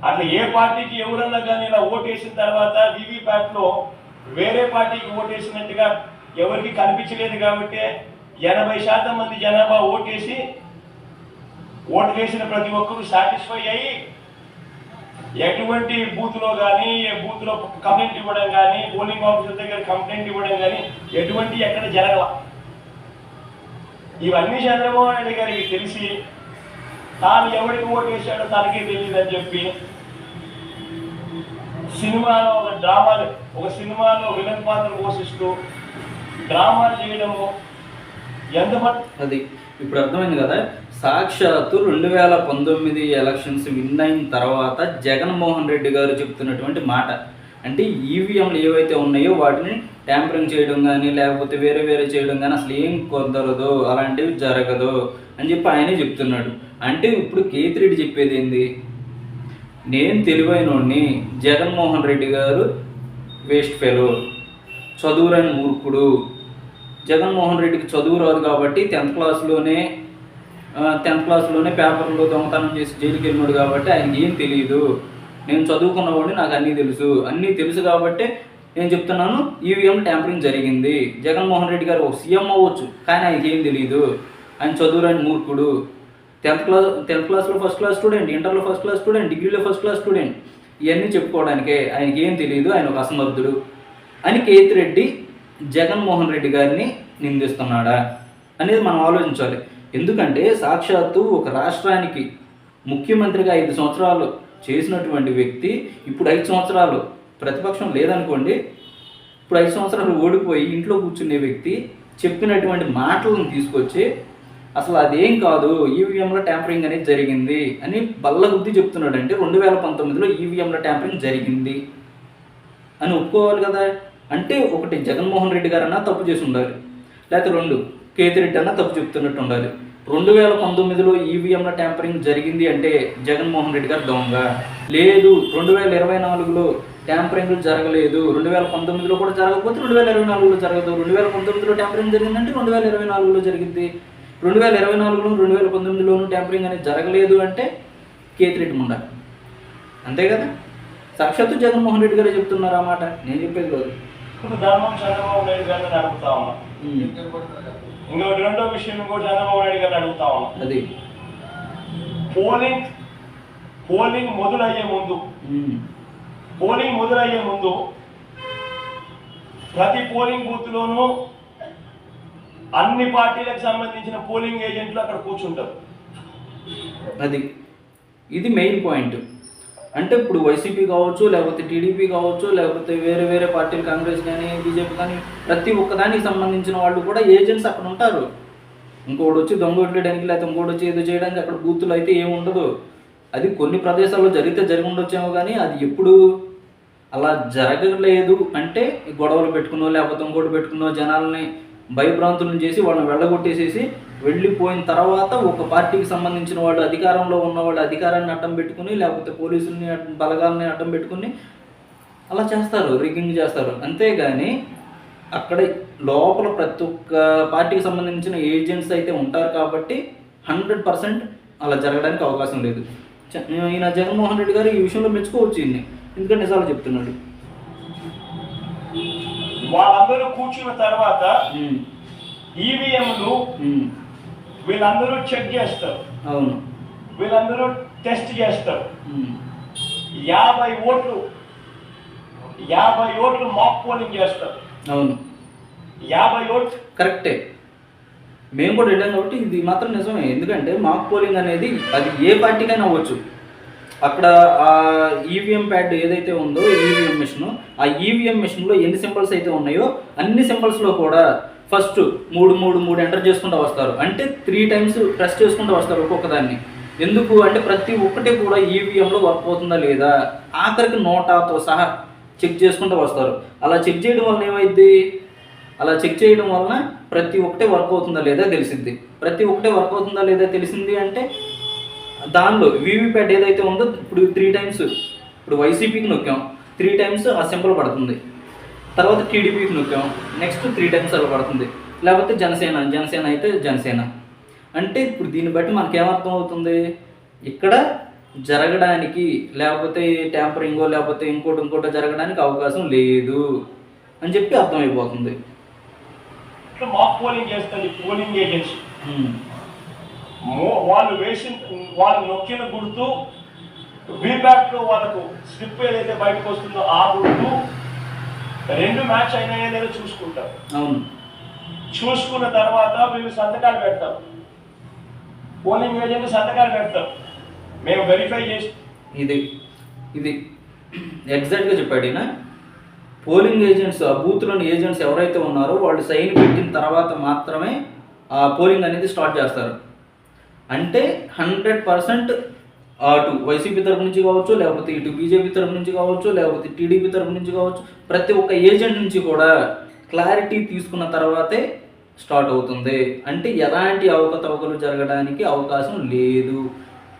అట్లా ఏ పార్టీకి ఎవరన్నా కానీ ఇలా ఓటేసిన తర్వాత వీవీప్యాట్లో వేరే పార్టీకి ఓటేసినట్టుగా ఎవరికి కనిపించలేదు కాబట్టి 80% మంది జనాభా ఓటు వేసిన ప్రతి ఒక్కరూ సాటిస్ఫై అయ్యి ఎటువంటి బూత్లో కానీ ఏ బూత్లో కంప్లైంట్ ఇవ్వడం కానీ పోలింగ్ ఆఫీసర్ దగ్గర కంప్లైంట్ ఇవ్వడం కానీ ఎటువంటి ఎక్కడ జరగల. ఇవన్నీ చంద్రబాబు నాయుడు గారికి తెలిసి తాను ఎవరికి ఓటు వేసాడో తనకే తెలియదని చెప్పి సినిమాలో ఒక సినిమాలో విలన్ పాత్ర పోషిస్తూ డ్రామాలు చేయడము ఎంతమంది. అది ఇప్పుడు అర్థమైంది కదా. సాక్షాత్తు 2019 ఎలక్షన్స్ విన్ అయిన తర్వాత జగన్మోహన్ రెడ్డి గారు చెప్తున్నటువంటి మాట అంటే ఈవీఎంలు ఏవైతే ఉన్నాయో వాటిని ట్యాంపరింగ్ చేయడం కానీ లేకపోతే వేరే చేయడం కానీ అసలు ఏం కుదరదు, అలాంటివి జరగదు అని చెప్పి ఆయనే చెప్తున్నాడు. అంటే ఇప్పుడు కేతిరెడ్డి చెప్పేది ఏంది? నేను తెలివైనోడిని, జగన్మోహన్ రెడ్డి గారు వేస్ట్ ఫెలో, చదువురాని మూర్ఖుడు. జగన్మోహన్ రెడ్డికి చదువు రాదు కాబట్టి 10th క్లాస్లోనే పేపర్లో దొంగతనం చేసి జైలుకి వెళ్ళినాడు కాబట్టి ఆయనకి ఏం తెలియదు. నేను చదువుకున్నవాడిని, నాకు అన్నీ తెలుసు కాబట్టి నేను చెప్తున్నాను ఈవీఎం ట్యాంపరింగ్ జరిగింది. జగన్మోహన్ రెడ్డి గారు సీఎం అవ్వచ్చు కానీ ఆయనకి ఏం తెలియదు, ఆయన చదువురాని మూర్ఖుడు. 10th క్లాస్లో ఫస్ట్ క్లాస్ స్టూడెంట్, ఇంటర్లో ఫస్ట్ క్లాస్ స్టూడెంట్, డిగ్రీలో ఫస్ట్ క్లాస్ స్టూడెంట్. ఇవన్నీ చెప్పుకోవడానికే ఆయనకి ఏం తెలియదు, ఆయన ఒక అసమర్థుడు అని కేతిరెడ్డి జగన్మోహన్ రెడ్డి గారిని నిందిస్తున్నాడా అనేది మనం ఆలోచించాలి. ఎందుకంటే సాక్షాత్తు ఒక రాష్ట్రానికి ముఖ్యమంత్రిగా 5 సంవత్సరాలు చేసినటువంటి వ్యక్తి ఇప్పుడు 5 సంవత్సరాలు ప్రతిపక్షం లేదనుకోండి, ఇప్పుడు 5 సంవత్సరాలు ఓడిపోయి ఇంట్లో కూర్చునే వ్యక్తి చెప్పినటువంటి మాటలను తీసుకొచ్చి అసలు అదేం కాదు, ఈవీఎంలో ట్యాంపరింగ్ అనేది జరిగింది అని బల్లగుద్ది చెప్తున్నాడు. అంటే 2019లో ఈవీఎంలో ట్యాంపరింగ్ జరిగింది అని ఒప్పుకోవాలి కదా. అంటే ఒకటి జగన్మోహన్ రెడ్డి గారన్నా తప్పు చేసి ఉండాలి, లేకపోతే 2 కేతిరెడ్డి అన్నా తప్పు చెప్తున్నట్టు ఉండాలి. 2019లో ఈవీఎంల ట్యాంపరింగ్ జరిగింది అంటే జగన్మోహన్ రెడ్డి గారు దొంగ. లేదు 2024లో ట్యాంపరింగ్ జరగలేదు, 2019లో కూడా జరగకపోతే 2024లో జరగదు. 2019లో ట్యాంపరింగ్ జరిగిందంటే 2024లో జరిగింది. 2024లోను 2019లోను ట్యాంపరింగ్ అనేది జరగలేదు అంటే కేతిరెడ్డి ఉండాలి, అంతే కదా. సాక్షాత్తు జగన్మోహన్ రెడ్డి గారే చెప్తున్నారు ఆ మాట, నేను చెప్పేది కాదు. ఇప్పుడు ధర్మం చంద్రబాబు నాయుడు గారిని అడుగుతా ఉన్నా. ఇంకోటి రెండో విషయం కూడా చంద్రబాబు నాయుడు గారిని అడుగుతా ఉన్నా. అది పోలింగ్ మొదలయ్యే ముందు ప్రతి పోలింగ్ బూత్లోనూ అన్ని పార్టీలకు సంబంధించిన పోలింగ్ ఏజెంట్లు అక్కడ కూర్చుంటారు. ఇది మెయిన్ పాయింట్. అంటే ఇప్పుడు వైసీపీ కావచ్చు, లేకపోతే టీడీపీ కావచ్చు, లేకపోతే వేరే పార్టీలు కాంగ్రెస్ కానీ బీజేపీ కానీ ప్రతి ఒక్కదానికి సంబంధించిన వాళ్ళు కూడా ఏజెంట్స్ అక్కడ ఉంటారు. ఇంకోటి వచ్చి దొంగొట్లేయడానికి లేకపోతే ఇంకోటి వచ్చి ఏదో చేయడానికి అక్కడ బూతులు అయితే ఏమి ఉండదు. అది కొన్ని ప్రదేశాల్లో జరిగి ఉండొచ్చేమో కానీ అది ఎప్పుడు అలా జరగలేదు అంటే గొడవలు పెట్టుకున్నో లేకపోతే ఇంకోటి పెట్టుకున్నో జనాలని భయభ్రాంతులను చేసి వాళ్ళని వెళ్ళగొట్టేసేసి వెళ్ళిపోయిన తర్వాత ఒక పార్టీకి సంబంధించిన వాళ్ళు అధికారంలో ఉన్నవాళ్ళు అధికారాన్ని అడ్డం పెట్టుకుని లేకపోతే పోలీసుల్ని బలగాల్ని అడ్డం పెట్టుకుని అలా చేస్తారు, రిగ్గింగ్ చేస్తారు. అంతేగాని అక్కడ లోపల ప్రతి ఒక్క పార్టీకి సంబంధించిన ఏజెంట్స్ అయితే ఉంటారు కాబట్టి 100% అలా జరగడానికి అవకాశం లేదు. ఈయన జగన్మోహన్ రెడ్డి గారు ఈ విషయంలో మెచ్చుకోవచ్చు ఈయన్ని, ఎందుకంటే నిజాలు చెప్తున్నాడు. వాళ్ళందరూ కూర్చున్న తర్వాత ఈవీఎంలు వీళ్ళందరూ చెక్ చేస్తారు, అవును, వీళ్ళందరూ టెస్ట్ చేస్తారు. 50 ఓట్లు మాక్ పోలింగ్ చేస్తారు. అవును, 50 ఓట్లు కరెక్టే. మేము కూడా వెళ్ళాం కాబట్టి ఇది మాత్రం నిజమే. ఎందుకంటే మాక్ పోలింగ్ అనేది అది ఏ పార్టీకైనా అవ్వచ్చు. అక్కడ ఆ ఈవీఎం ప్యాడ్ ఏదైతే ఉందో ఈవీఎం మిషన్, ఆ ఈవీఎం మిషన్లో ఎన్ని సింబల్స్ అయితే ఉన్నాయో అన్ని సింబల్స్లో కూడా ఫస్ట్ 3 ఎంటర్ చేసుకుంటూ వస్తారు. అంటే 3 times ప్రెస్ చేసుకుంటూ వస్తారు ఒక్కొక్కదాన్ని. ఎందుకు అంటే ప్రతి ఒక్కటి కూడా ఈవీఎంలో వర్క్ అవుతుందా లేదా ఆఖరికి నోటాతో సహా చెక్ చేసుకుంటూ వస్తారు. అలా చెక్ చేయడం వలన ఏమైంది, అలా చెక్ చేయడం వలన ప్రతి ఒక్కటే వర్క్ అవుతుందా లేదా తెలిసింది. ప్రతి ఒక్కటే వర్క్ అవుతుందా లేదా తెలిసింది అంటే దానిలో వీవీప్యాట్ ఏదైతే ఉందో ఇప్పుడు 3 టైమ్స్ ఇప్పుడు వైసీపీకి నొక్కాం 3 టైమ్స్ ఆ సింబల్ పడుతుంది, తర్వాత టీడీపీకి నొక్కాం నెక్స్ట్ 3 టైమ్స్ అలా పడుతుంది, లేకపోతే జనసేన అయితే జనసేన. అంటే ఇప్పుడు దీన్ని బట్టి మనకేమర్థం అవుతుంది, ఇక్కడ జరగడానికి లేకపోతే ట్యాంపరింగో లేకపోతే ఇంకోటో జరగడానికి అవకాశం లేదు అని చెప్పి అర్థమైపోతుంది. మాక్ పోలింగ్ చేస్తుంది పోలింగ్ ఏజెన్సీ. వాళ్ళు నొక్కిన గుర్తు వీప్యాట్ లో వాళ్ళకు స్లిప్ ఏదైతే బయటకు వస్తుందో ఆ గుర్తు 2 మ్యాచ్ అయినాయో లేదో చూసుకుంటారు. అవును, చూసుకున్న తర్వాత వీళ్ళు సంతకాలు పెడతారు, పోలింగ్ ఏజెంట్ సంతకాలు పెడతారు, మేము వెరిఫై చేసి. ఇది ఎగ్జాక్ట్గా చెప్పాడు ఈయన. పోలింగ్ ఏజెంట్స్ ఆ బూత్లోని ఏజెంట్స్ ఎవరైతే ఉన్నారో వాళ్ళు సైన్ పెట్టిన తర్వాత మాత్రమే ఆ పోలింగ్ అనేది స్టార్ట్ చేస్తారు. అంటే 100% అటు వైసీపీ తరపు నుంచి కావచ్చు, లేకపోతే ఇటు బీజేపీ తరపు నుంచి కావచ్చు, లేకపోతే టీడీపీ తరపు నుంచి కావచ్చు, ప్రతి ఒక్క ఏజెంట్ నుంచి కూడా క్లారిటీ తీసుకున్న తర్వాతే స్టార్ట్ అవుతుంది. అంటే ఎలాంటి అవకతవకలు జరగడానికి అవకాశం లేదు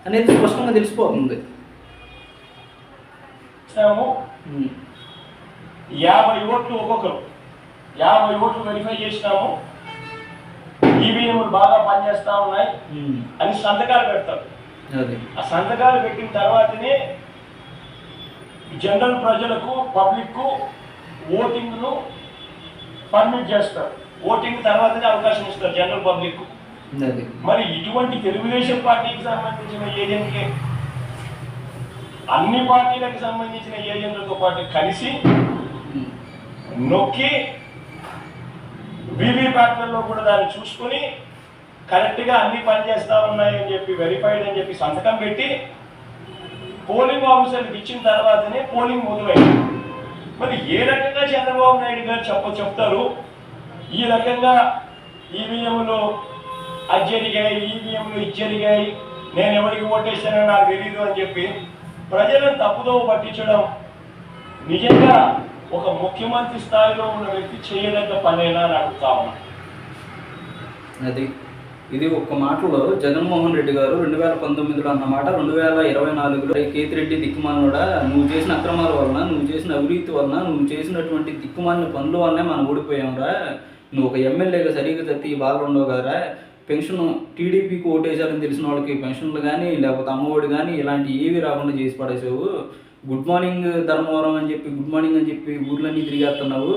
అనేది స్పష్టంగా తెలిసిపోతుంది. 50 ఓట్లు ఒక్కొక్కరు 50 ఓట్లు వెరిఫై చేసినాము, ఈవీఎంలు బాగా పనిచేస్తా ఉన్నాయి అని సంతకాలు పెడతారు. ఆ సంతకాలు పెట్టిన తర్వాతనే జనరల్ ప్రజలకు పబ్లిక్ ఓటింగ్ ను పర్మిట్ చేస్తారు. ఓటింగ్ తర్వాతనే అవకాశం ఇస్తారు జనరల్ పబ్లిక్. మరి ఇటువంటి తెలుగుదేశం పార్టీకి సంబంధించిన ఏజెంట్లే అన్ని పార్టీలకు సంబంధించిన ఏజెంట్లతో పాటు కలిసి నొక్కి వీవీప్యాట్లలో కూడా దాన్ని చూసుకొని కరెక్ట్గా అన్ని పనిచేస్తా ఉన్నాయని చెప్పి వెరిఫైడ్ అని చెప్పి సంతకం పెట్టి పోలింగ్ ఆఫీసర్కి ఇచ్చిన తర్వాతనే పోలింగ్ మొదలైంది. మరి ఏ రకంగా చంద్రబాబు నాయుడు గారు చెప్తారు ఈ రకంగా ఈవీఎంలు అది జరిగాయి, ఈవీఎంలు ఇది జరిగాయి, నేను ఎవరికి ఓటేసానో నాకు తెలీదు అని చెప్పి ప్రజలను తప్పుదోవ పట్టించడం నిజంగా ఒక ముఖ్యమంత్రి స్థాయిలో ఉన్న వ్యక్తి చేయదగ్గ పనేనా అని అడుగుతా ఉన్నా. ఇది ఒక్క మాటలో జగన్మోహన్ రెడ్డి గారు 2019లో అన్నమాట 2024లో కేతిరెడ్డి దిక్కుమాలినోడా, నువ్వు చేసిన అక్రమాల వలన, నువ్వు చేసిన అవినీతి వలన, నువ్వు చేసినటువంటి దిక్కుమాలిన పనుల వల్లనే మనం ఓడిపోయావురా, నువ్వు ఒక ఎమ్మెల్యేగా సరిగ్గా తత్తి బాగా ఉండవు కదరా, పెన్షన్ టీడీపీకి ఓటేశారని తెలిసిన వాళ్ళకి పెన్షన్లు కానీ లేకపోతే అమ్మఒడి కానీ ఇలాంటి ఏవి రాకుండా చేసి పడేసావు, గుడ్ మార్నింగ్ ధర్మవరం అని చెప్పి గుడ్ మార్నింగ్ అని చెప్పి ఊర్లన్నీ తిరిగేస్తున్నావు,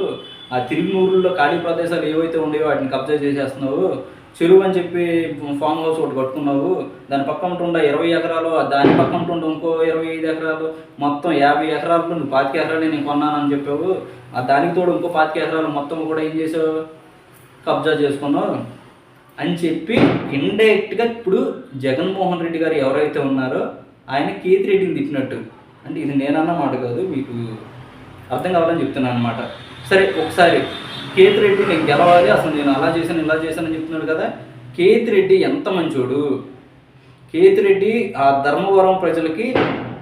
ఆ తిరిగిన ఊర్లలో ఖాళీ ప్రదేశాలు ఏవైతే ఉండేవో వాటిని కబ్జా చేసేస్తున్నావు, చెరువు అని చెప్పి ఫామ్ హౌస్ ఒకటి కట్టుకున్నావు, దాని పక్కన ఉంటుండ 20 ఎకరాలు, దాని పక్కన ఉంటుండ ఇంకో 25 ఎకరాలు, మొత్తం 50 ఎకరాలు నువ్వు 25 ఎకరాలు నేను కొన్నానని చెప్పావు, ఆ దానికి తోడు ఇంకో 25 ఎకరాలు మొత్తం కూడా ఏం చేసావు, కబ్జా చేసుకున్నావు అని చెప్పి ఇండైరెక్ట్గా ఇప్పుడు జగన్మోహన్ రెడ్డి గారు ఎవరైతే ఉన్నారో ఆయన కేతిరెడ్డిని తిట్టినట్టు. అంటే ఇది నేనన్న మాట కాదు, మీకు అర్థం కావాలని చెప్తున్నాను అనమాట. సరే ఒకసారి కేతిరెడ్డి నేను గెలవాలి, అసలు నేను అలా చేశాను ఇలా చేశానని చెప్తున్నాడు కదా, కేతిరెడ్డి ఎంత మంచోడు, కేతిరెడ్డి ఆ ధర్మవరం ప్రజలకి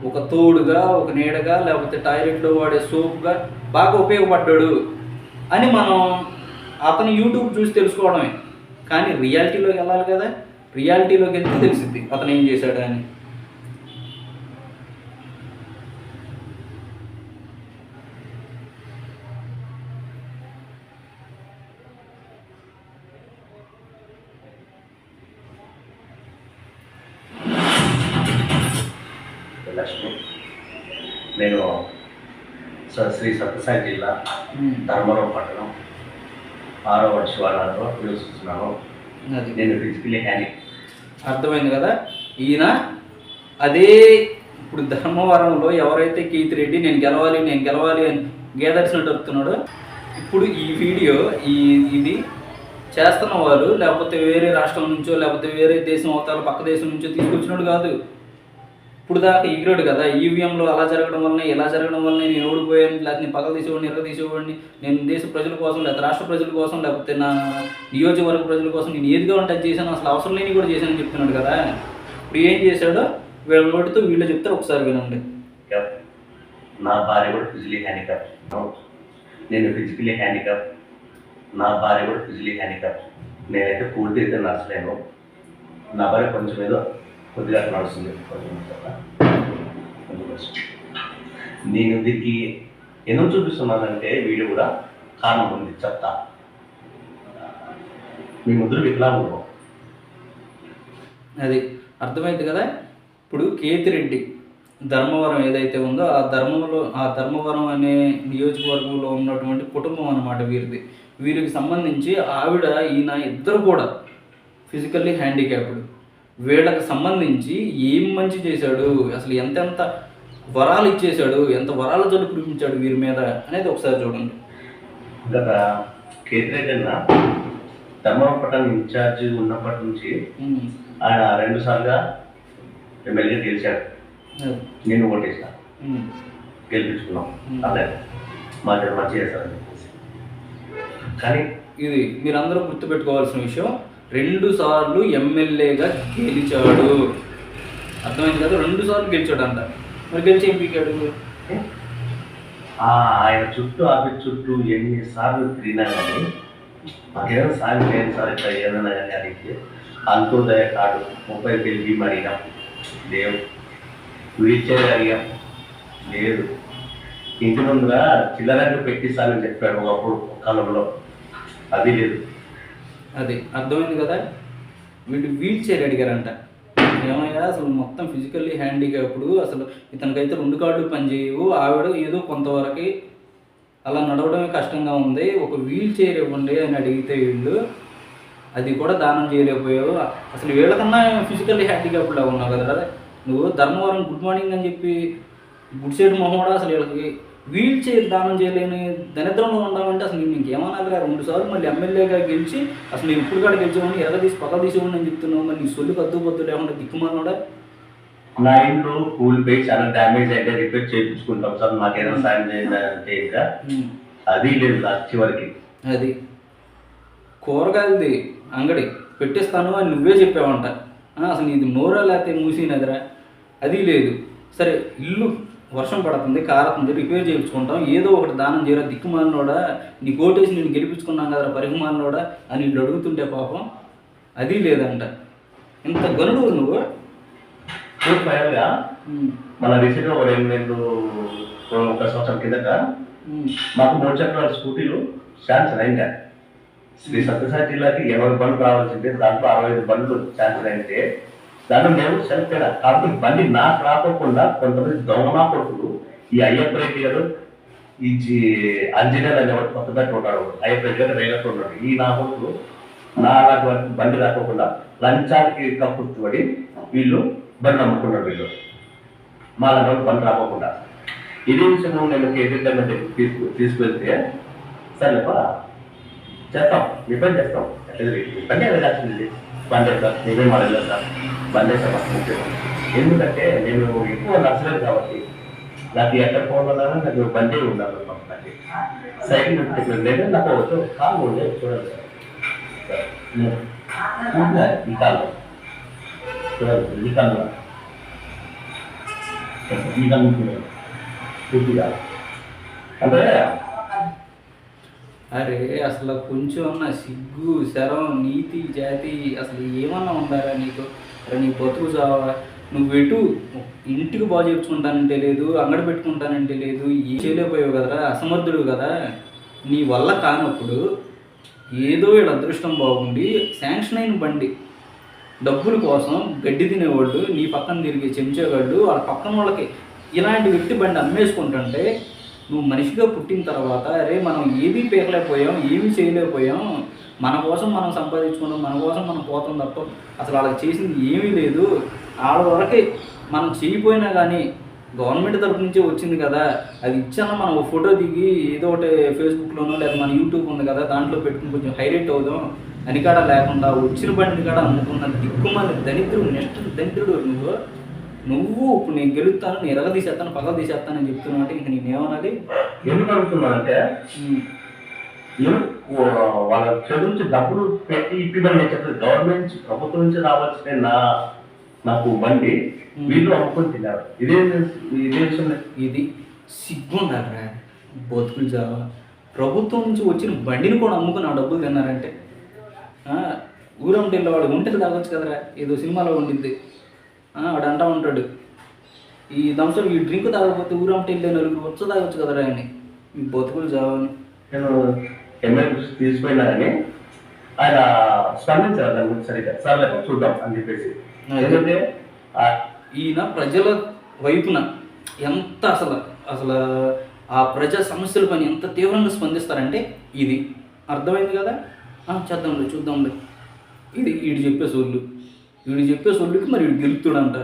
ఒక తోడుగా ఒక నీడగా లేకపోతే టాయిలెట్లో వాడే సోప్గా బాగా ఉపయోగపడ్డాడు అని మనం అతను యూట్యూబ్ చూసి తెలుసుకోవడమే. కానీ రియాలిటీలోకి వెళ్ళాలి కదా, రియాలిటీలోకి వెళ్తే తెలిసింది అతను ఏం చేశాడు అని. లక్ష్మి, నేను శ్రీ సత్యసాయి జిల్లా ధర్మవరం పట్టణం 6వ వార్డు శివాలయంలో నివసిస్తున్నాను. నేను ఫిజికలీ హ్యాండిక్. అర్థమైంది కదా, ఈయన అదే ఇప్పుడు ధర్మవరంలో ఎవరైతే కేతిరెడ్డి నేను గెలవాలి అని గేదర్సినట్టు చెప్తున్నాడో, ఇప్పుడు ఈ వీడియో ఇది చేస్తున్న వారు లేకపోతే వేరే రాష్ట్రం నుంచో లేకపోతే వేరే దేశం అవతల పక్క దేశం నుంచో తీసుకొచ్చినోడు కాదు. ఇప్పుడు దాకా ఎగిరాడు కదా, ఈవీఎంలో అలా జరగడం వల్లనే ఇలా జరగడం వల్లనే నేను ఓడిపోయాను, లేకపోతే నేను పక్కన తీసేవాడిని ఎక్కడ తీసేవాడిని, నేను దేశ ప్రజల కోసం లేకపోతే రాష్ట్ర ప్రజల కోసం లేకపోతే నా నియోజకవర్గ ప్రజల కోసం నేను ఏదిగా ఉంటే అది చేశాను, అసలు అవసరం లేని కూడా చేశానని చెప్తున్నాడు కదా. ఇప్పుడు ఏం చేశాడో వీళ్ళ నోటితో వీళ్ళు చెప్తారు, ఒకసారి వినండి. నా భార్య కూడా ఫిజికలీ హ్యాండిక్యాప్, నేను ఫిజికలీ హ్యాండిక్యాప్, నా భార్య కూడా ఫిజికలీ హ్యాండిక్యాప్, నేనైతే పూర్తి అయితే నచ్చలేను, నా భార్య కొంచెం ఏదో కొద్దిగా నడుస్తుంది. నేను దీనికి ఎందుకు చూపిస్తున్నానంటే వీడియో కూడా కారణం ఉంది, చెప్తా. మీ ముద్ర వికలాంగులు అది అర్థమైంది కదా. ఇప్పుడు కేతిరెడ్డి ధర్మవరం ఏదైతే ఉందో ఆ ధర్మవరం అనే నియోజకవర్గంలో ఉన్నటువంటి కుటుంబం అన్నమాట వీరిది. వీరికి సంబంధించి ఆవిడ ఈయన ఇద్దరు కూడా ఫిజికల్లీ హ్యాండిక్యాప్డ్. వీళ్ళకి సంబంధించి ఏం మంచి చేశాడు, అసలు ఎంతెంత వరాలు ఇచ్చేశాడు, ఎంత వరాల జల్లు కురిపించాడు వీరి మీద అనేది ఒకసారి చూడండి. గత కేతిరెడ్డి అన్న ధర్మవరం పట్టణ ఇన్ఛార్జ్ ఉన్నప్పటి నుంచి ఆయన 2 సార్లుగా ఎమ్మెల్యేగా గెలిచాడు. నేను ఓటేసా, గెలిపించుకున్నాం. అదే మాకు మంచి చేస్తారని చెప్పేసి. కానీ ఇది మీరందరూ గుర్తుపెట్టుకోవాల్సిన విషయం, 2 సార్లు ఎమ్మెల్యేగా గెలిచాడు. అర్థమైంది కదా, 2 సార్లు గెలిచాడు అంట. మరి గెలిచి ఏం పీకాడు? ఆయన చుట్టూ ఆఫీస్ చుట్టూ ఎన్నిసార్లు తిరిగినా కానీ మాకేమైనా సాయం లేదు సార్, ఇట్లా ఏదైనా కానీ అడిగితే అంత్యోదయ కార్డు 30,000 భీమా అడిగాం, లేవు. వీల్ చైర్ అడిగాం, లేదు. ఇంటి ముందుగా చిల్లరంగా పెట్టిస్తానని చెప్పాడు ఒకప్పుడు కాలంలో, అది లేదు. అది అర్థమైంది కదా. వీళ్ళు వీల్ చైర్ అడిగారంట. ఏమయ్యా అసలు మొత్తం ఫిజికల్లీ హ్యాండిక్యాప్డ్, అసలు ఇతనికైతే 2 కార్డులు పనిచేయవు, ఆవిడ ఏదో కొంతవరకు అలా నడవడమే కష్టంగా ఉంది, ఒక వీల్ చైర్ ఇవ్వండి అని అడిగితే వీళ్ళు అది కూడా దానం చేయలేకపోయావు. అసలు వీళ్ళకన్నా ఫిజికల్లీ హ్యాండిక్యాప్డ్లా ఉన్నావు కదా. నువ్వు ధర్మవరం గుడ్ మార్నింగ్ అని చెప్పి గుడ్ సైడ్ మొహోడా అసలు వీళ్ళకి వీల్ చైర్ దానం చేయలేని దరిద్రంలో ఉండమంటే అసలు నేను ఇంకేమన్నా 2 సార్లు మళ్ళీ ఎమ్మెల్యేగా గెలిచి అసలు నేను ఇప్పుడు కూడా గెలిచేవాడిని, ఎరగదీసి పక్క తీసేవాడిని అని చెప్తున్నావు. మరి నీ సొల్లు కద్దు పొద్దు లేకుండా దిక్కుమాలనోడా. నా ఇంట్లో కూల్ పై చాలా డ్యామేజ్ అయితే రిపేర్ చేయించుకుంటాం సార్, మాకేదైనా సాయం చేయాలంటే ఇంకా అది లేదు లాస్ట్ వరకు. అది కూరగాయలది అంగడి పెట్టేస్తాను అని నువ్వే చెప్పావంట. అసలు నీది నోరా లేకపోతే మూసినదిరా, అది లేదు. సరే ఇల్లు వర్షం పడుతుంది, కారుతుంది, రిపేర్ చేయించుకుంటాం, ఏదో ఒకటి దానం చేయరా దిక్కుమాలినోడా, నీ కోటేసి నేను గెలిపించుకున్నాం కదరా పరిహమాలినోడా అని వీళ్ళు అడుగుతుంటే పాపం అది లేదంట. ఇంత గనుడు నువ్వు. ఫైనల్గా మన రీసెంట్గా ఒక 2 నెలలు 1 సంవత్సరం కిందట మాకు 3 చక్రాల స్కూటీలు శాంక్షన్ అయిందా. శ్రీ సత్యసాయి జిల్లాకి 20 బండ్లు రావాల్సిందే, దాంట్లో 65 బండ్లు శాంక్షన్ అయితే దాంట్లో మేము సెలెక్ట్ అయ్యా. కాబట్టి బండి నాకు రాకోకుండా కొంతమంది దొంగ కొడుకులు ఈ అయ్యప్ప రెడ్డి గారు, ఈ అంజనీర్ అనేవాడు కొత్త పెట్టి ఉంటాడు, అయ్యప్ప రెడ్డి గారు రేగట్టు ఉన్నాడు. ఈ నా కొడుకులు నా బండి రాకోకుండా లంచానికి కప్పుతుబడి వీళ్ళు బండి అమ్ముకున్నారు. వీళ్ళు మా లంచానికి బండి రాకోకుండా ఇదే విషయం నేను కేటీఆర్ తీసుకువెళ్తే సరేపా చేస్తాం, మీ పని చేస్తాం, బండి వెళ్ళాల్సింది, బండి వేస్తాం, మేమే మాడలేదు సార్, బండి వేస్తాం ముఖ్యం. ఎందుకంటే నేను ఎక్కువ నచ్చలేదు కాబట్టి నాకు ఎక్కడ పోవాలన్నా నాకు బండి ఉండాలి. నాకు సైకిల్ లేదు, నాకు కాలు ఉండే చూడండి సార్, ఈ కాలం చూడాలి, ఈ కాలం ఈ కాలం పూర్తిగా అంటే అరే అసలు కొంచెం అన్న సిగ్గు శరం నీతి జాతి అసలు ఏమన్నా ఉందారా నీకు? అరే నీ బతుకు చావా, నువ్వు ఎటు ఇంటికి బాగు చేర్చుకుంటానంటే లేదు, అంగడి పెట్టుకుంటానంటే లేదు, ఏం చేయలేకపోయావు కదరా, అసమర్థుడు కదా. నీ వల్ల కానప్పుడు ఏదో వీళ్ళ అదృష్టం బాగుండి శాంక్షన్ అయిన బండి డబ్బుల కోసం గడ్డి తినేవాళ్ళు, నీ పక్కన తిరిగే చెంచేవాళ్ళు, వాళ్ళ పక్కన వాళ్ళకి ఇలాంటి వ్యక్తి బండి అమ్మేసుకుంటుంటే నువ్వు మనిషిగా పుట్టిన తర్వాత అరే మనం ఏది పీకలేకపోయాం, ఏమీ చేయలేకపోయాం, మన కోసం మనం సంపాదించుకున్నాం, మన కోసం మనం పోతాం తప్ప అసలు వాళ్ళకి చేసింది ఏమీ లేదు. వాళ్ళ వరకే మనం చేయకపోయినా కానీ గవర్నమెంట్ తరఫు నుంచే వచ్చింది కదా, అది ఇచ్చాను మనం ఒక ఫోటో దిగి ఏదో ఒకటి ఫేస్బుక్లోనో లేదా మన యూట్యూబ్ ఉంది కదా దాంట్లో పెట్టుకుని కొంచెం హైలైట్ అవుదాం అని కాడ లేకుండా వచ్చిన బండిని కాడ అమ్ముకున్న దిక్కుమని దరిద్రుడు, నెక్స్ట్ దరిద్రుడు నువ్వు ఇప్పుడు నేను గెలుస్తాను, నేను ఎరగ తీసేస్తాను, పగల తీసేస్తానని చెప్తున్నావు అంటే ఇంక నేనేమన్నది ఎందుకు అడుగుతున్నానంటే వాళ్ళ చదువు డబ్బులు పెట్టి ఇప్పిమని నేను చెప్పలేదు. గవర్నమెంట్ ప్రభుత్వం నుంచి రావాల్సిన నాకు బండి వీళ్ళు అమ్ముకొని తిన్నారు. ఇదే విషయం, ఇది సిగ్గుండాలరా బతుకులు జావా. ప్రభుత్వం నుంచి వచ్చిన బండిని కూడా అమ్ముకుని ఆ డబ్బులు తిన్నారంటే ఊరంటే వాడు ఒంటికి తాగొచ్చు కదరా, ఏదో సినిమాలో ఉండిద్ది. వాడు అంటా ఉంటాడు, ఈ దంసం ఈ డ్రింక్ తాగకపోతే ఊరంటే వెళ్ళే నలుగురు వచ్చి తాగొచ్చు కదరా అని, మీ బతుకులు చావని. నేను ఎమ్మెల్యే తీసుకుపోయినా అని ఆయన స్పందించారు దాని గురించి సరిగ్గా, సర్లే చూద్దాం అని చెప్పేసి. ఎందుకంటే ఈయన ప్రజల వైపున ఎంత అసలు అసలు ఆ ప్రజా సమస్యల పని ఎంత తీవ్రంగా స్పందిస్తారంటే ఇది అర్థమైంది కదా. చేద్దాంలే చూద్దాంలే, ఇది వీడు చెప్పే సోళ్ళు, వీడు చెప్పే సోళ్ళకి మరి వీడు గెలుపుతాడంట.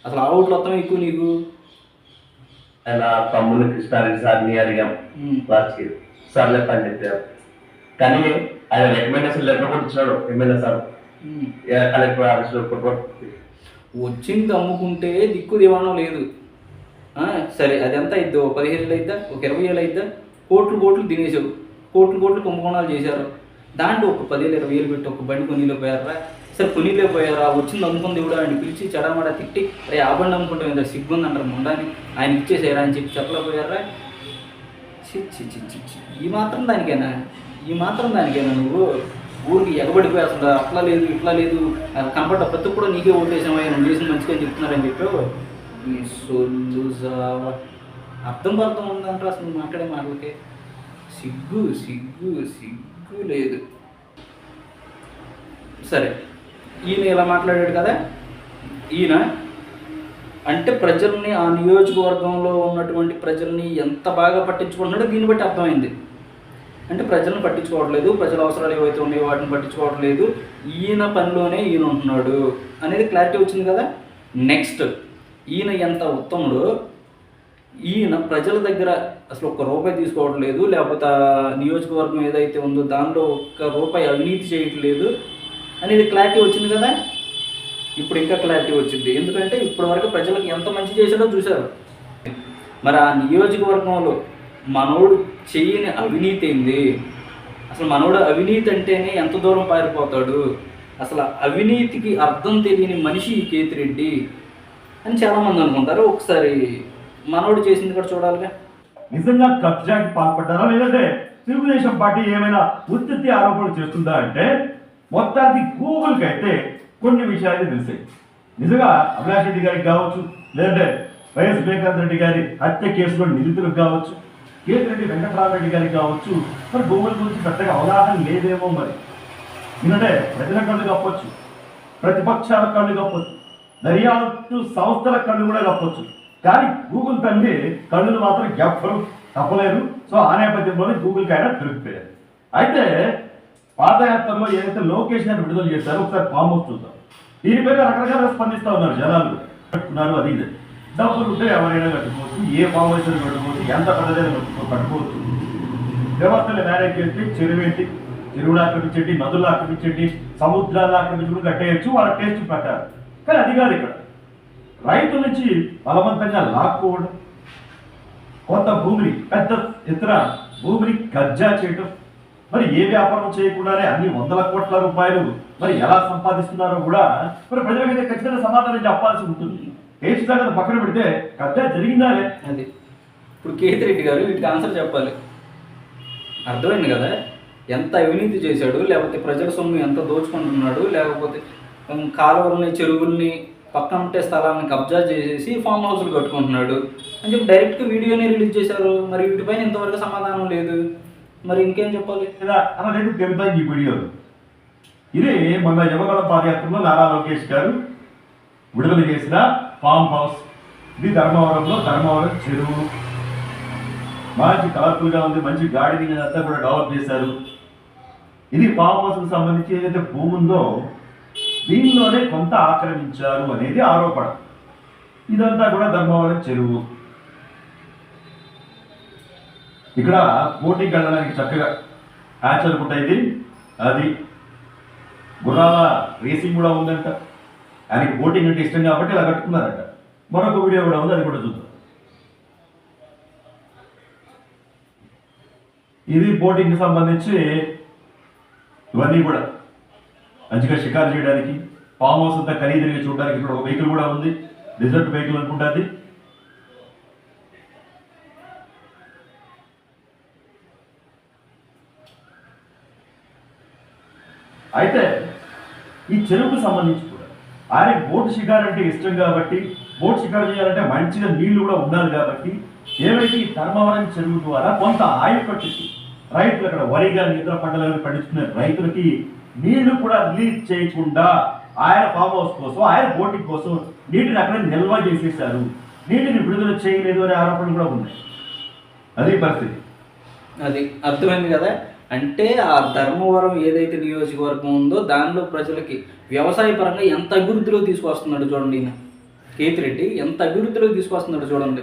అసలు ఆ ఓట్లు మొత్తం ఎక్కువ నీకు. ఆయన తమ్ముడు కృష్ణారెడ్డి సార్ని అడిగాం లాస్ట్కి, సర్లే పని చెప్పారు. కానీ ఆయన రికమెండేషన్ లెటర్ కూడా ఇచ్చాడు ఎమ్మెల్యే సార్ కలెక్టర్ ఆఫీస్లో. వచ్చింది అమ్ముకుంటే దిక్కు దివాణం లేదు. సరే అది ఎంత అయిద్దో, 15 అయిద్దా, ఒక 20 అయిద్దా, కోట్లు తినేసావు, కోట్లు కుంభకోణాలు చేశారు. దాంట్లో ఒక 10,000-20,000 పెట్టి ఒక బండి కొనిలో పోయారా? సరే కొనిలే పోయారా? వచ్చింది అమ్ముకుంది కూడా ఆయన పిలిచి చెడమడ తిట్టి, అరే ఆ బండి అమ్ముకుంటాం ఎంత సిగ్గుంది అంటారు ముండాని, ఆయన ఇచ్చేసారా అని చెప్పి చెప్పలేకపోయారా? ఈ మాత్రం దానికైనా నువ్వు ఊరికి ఎగబడిపోయి అసలు అట్లా లేదు ఇట్లా లేదు కనపడ్డ ప్రతి కూడా నీకే ఓటేసామా, నువ్వు చేసిన మంచిగా చెప్తున్నారని చెప్పావు. ఈ సొల్లు అర్థం ఉందంటారు అసలు నువ్వు మాట్లాడే మాటలకే. సిగ్గు లేదు. సరే ఈయన ఇలా మాట్లాడాడు కదా, ఈయన అంటే ప్రజల్ని ఆ నియోజకవర్గంలో ఉన్నటువంటి ప్రజల్ని ఎంత బాగా పట్టించుకుంటున్నాడో దీన్ని బట్టి అర్థమైంది. అంటే ప్రజలను పట్టించుకోవట్లేదు, ప్రజల అవసరాలు ఏవైతే ఉన్నాయో వాటిని పట్టించుకోవట్లేదు, ఈయన పనిలోనే ఈయన ఉంటున్నాడు అనేది క్లారిటీ వచ్చింది కదా. నెక్స్ట్ ఈయన ఎంత ఉత్తముడు, ఈయన ప్రజల దగ్గర అసలు ₹1 తీసుకోవట్లేదు, లేకపోతే నియోజకవర్గం ఏదైతే ఉందో దానిలో ₹1 అవినీతి చేయట్లేదు అనేది క్లారిటీ వచ్చింది కదా. ఇప్పుడు ఇంకా క్లారిటీ వచ్చింది, ఎందుకంటే ఇప్పటివరకు ప్రజలకు ఎంత మంచి చేశాడో చూశారు. మరి ఆ నియోజకవర్గంలో మనోడు చేయని అవినీతి ఏంది? అసలు మనోడు అవినీతి అంటేనే ఎంత దూరం పారిపోతాడు, అసలు అవినీతికి అర్థం తెలియని మనిషి ఈ కేతిరెడ్డి అని చాలామంది అనుకుంటారు. ఒకసారి మనోడు చేసింది కూడా చూడాలిగా. నిజంగా కబ్జాకి పాల్పడ్డారా లేదంటే తెలుగుదేశం పార్టీ ఏమైనా ఉత్పత్తి ఆరోపణలు చేస్తుందా అంటే మొత్తానికి గూగుల్కి అయితే కొన్ని విషయాలు తెలిసాయి. నిజంగా అవినాష్ రెడ్డి గారికి కావచ్చు, లేదంటే వైఎస్ వివేకానంద రెడ్డి గారి హత్య కేసులో నిందితులకు కావచ్చు, కేతిరెడ్డి వెంకటరామరెడ్డి గారికి కావచ్చు, మరి గూగుల్ గురించి పెద్దగా అవగాహన లేదేమో. మరి ఎందుకంటే ప్రజల కళ్ళు కప్పొచ్చు, ప్రతిపక్షాల కళ్ళు కప్పొచ్చు, దర్యాప్తు సంస్థల కళ్ళు కూడా కప్పొచ్చు, కానీ గూగుల్ తల్లి కళ్ళు మాత్రం ఎవ్వరు తప్పలేరు. సో ఆ నేపథ్యంలోనే గూగుల్కి అయినా దొరికిపోయారు. అయితే పాదయాత్రలో ఏదైతే లోకేష్ గారు విడుదల చేశారో ఒకసారి ఫామ్ హౌస్ చూద్దాం. దీనిపైన రకరకాల స్పందిస్తూ ఉన్నారు జనాలు. కట్టుకున్నారు, అది ఇది డబ్బులు ఉంటే ఎవరైనా కట్టుకోవచ్చు, ఏ ఫామ్ హౌస్ కట్టుకోవచ్చు, ఎంత పెద్దదైనా కట్టుకోవచ్చు. వ్యవస్థలు మేనేజ్ చేస్తే చెరువేంటి, చెరువులు ఆక్రమించండి, నదులు ఆక్రమించండి, సముద్రాలు ఆక్రమించుకుని కట్టేయచ్చు వాళ్ళ టేస్ట్ ప్రకారం. కానీ అది కాదు, ఇక్కడ రైతుల నుంచి బలవంతంగా లాక్కోవడం, కొంత భూమిని పెద్ద ఎత్తున భూమిని కబ్జా చేయడం, మరి ఏ వ్యాపారం చేయకుండానే అన్ని ₹100 కోట్ల మరి ఎలా సంపాదిస్తున్నారో కూడా మరి ప్రజలకైతే ఖచ్చితంగా సమాధానం చెప్పాల్సి ఉంటుంది. టేస్ట్ దగ్గర పక్కన పెడితే కబ్జా జరిగిందానే. అది ఇప్పుడు కేతిరెడ్డి గారు వీటికి ఆన్సర్ చెప్పాలి. అర్థమైంది కదా, ఎంత అవినీతి చేశాడు, లేకపోతే ప్రజల సొమ్ము ఎంత దోచుకుంటున్నాడు, లేకపోతే కాలువల్ని చెరువుల్ని పక్కన ఉంటే స్థలాన్ని కబ్జా చేసేసి ఫామ్ హౌస్లు కట్టుకుంటున్నాడు అని చెప్పి డైరెక్ట్గా వీడియోనే రిలీజ్ చేశారు. మరి వీటిపైన ఇంతవరకు సమాధానం లేదు, మరి ఇంకేం చెప్పాలి అన్నది తెలుగుతాయి ఈ వీడియో. ఇది మొన్న యువగల పాదయాత్రలో నారా లోకేష్ గారు విడుదల చేసిన ఫామ్ హౌస్. ఇది ధర్మవరంలో ధర్మవరం చెరువు. మంచి కలర్ఫుల్గా ఉంది, మంచి గార్డెనింగ్ అంతా కూడా డెవలప్ చేశారు. ఇది ఫామ్ హౌస్కి సంబంధించి ఏదైతే భూమి ఉందో దీనిలోనే కొంత ఆక్రమించారు అనేది ఆరోపణ. ఇదంతా కూడా ధర్మవరం చెరువు. ఇక్కడ బోటింగ్ వెళ్ళడానికి చక్కగా హ్యాచ్ అనుకుంటా ఇది, అది గుర్రాల రేసింగ్ కూడా ఉందంట. ఆయనకి బోటింగ్ అంటే ఇష్టం కాబట్టి ఇలా కట్టుకున్నారంట. మరొక వీడియో కూడా ఉంది, అది కూడా చూద్దాం. ఇది బోటింగ్కి సంబంధించి ఇవన్నీ కూడా మంచిగా షికారు చేయడానికి, ఫామ్ హౌస్ అంతా ఖరీదుగా చూడడానికి. ఇక్కడ ఒక వెహికల్ కూడా ఉంది, రిజర్వ్ వెహికల్ అనుకుంటుంది. అయితే ఈ చెరువుకు సంబంధించి కూడా ఆయన బోటు షికారు అంటే ఇష్టం కాబట్టి, బోట్ షికారు చేయాలంటే మంచిగా నీళ్లు కూడా ఉండాలి కాబట్టి ఏవైతే ఈ ధర్మవరం చెరువు ద్వారా కొంత ఆయకట్టుకి రైతులు అక్కడ వరి కానీ ఇతర పంటలను పండించుకునే రైతులకి నీళ్లు కూడా రిలీజ్ చేయకుండా ఆయన ఫామ్ హౌస్ కోసం, ఆయన బోటింగ్ కోసం నీటిని అక్కడ నిల్వ చేసేసారు, నీటిని విడుదల చేయలేదు అనే ఆరోపణలు కూడా ఉన్నాయి. అది పరిస్థితి. అది అర్థమైంది కదా. అంటే ఆ ధర్మవరం ఏదైతే నియోజకవర్గం ఉందో దానిలో ప్రజలకి వ్యవసాయ పరంగా ఎంత అభివృద్ధిలో తీసుకొస్తున్నాడు చూడండి. ఈయన కేతిరెడ్డి ఎంత అభివృద్ధిలో తీసుకొస్తున్నాడు చూడండి.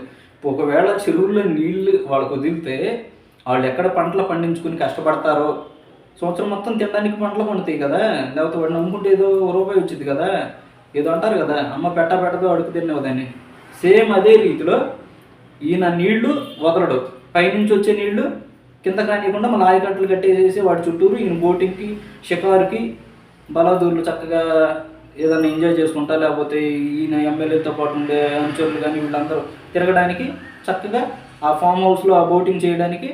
ఒకవేళ చెరువుల్లో నీళ్ళు వాళ్ళకు వదిలితే వాళ్ళు ఎక్కడ పంటలు పండించుకుని కష్టపడతారో, సంవత్సరం మొత్తం తినడానికి పంటలు పండుతాయి కదా, లేకపోతే వాడిని నమ్ముకుంటే ఏదో రూపాయి వచ్చింది కదా, ఏదో అంటారు కదా, అమ్మ పెట్టదో అడుగు తినేవదని. సేమ్ అదే రీతిలో ఈయన నీళ్లు వదలడు, పైనుంచి వచ్చే నీళ్లు కింద కానివ్వకుండా మన ఆయకట్టలు కట్టేసేసి వాటి చుట్టూరు ఈయన బోటింగ్కి, షికారుకి, బలాదూర్లు చక్కగా ఏదైనా ఎంజాయ్ చేసుకుంటా, లేకపోతే ఈయన ఎమ్మెల్యేతో పాటు ఉండే అనుచరులు కానీ వీళ్ళందరూ తిరగడానికి చక్కగా ఆ ఫామ్ హౌస్లో ఆ బోటింగ్ చేయడానికి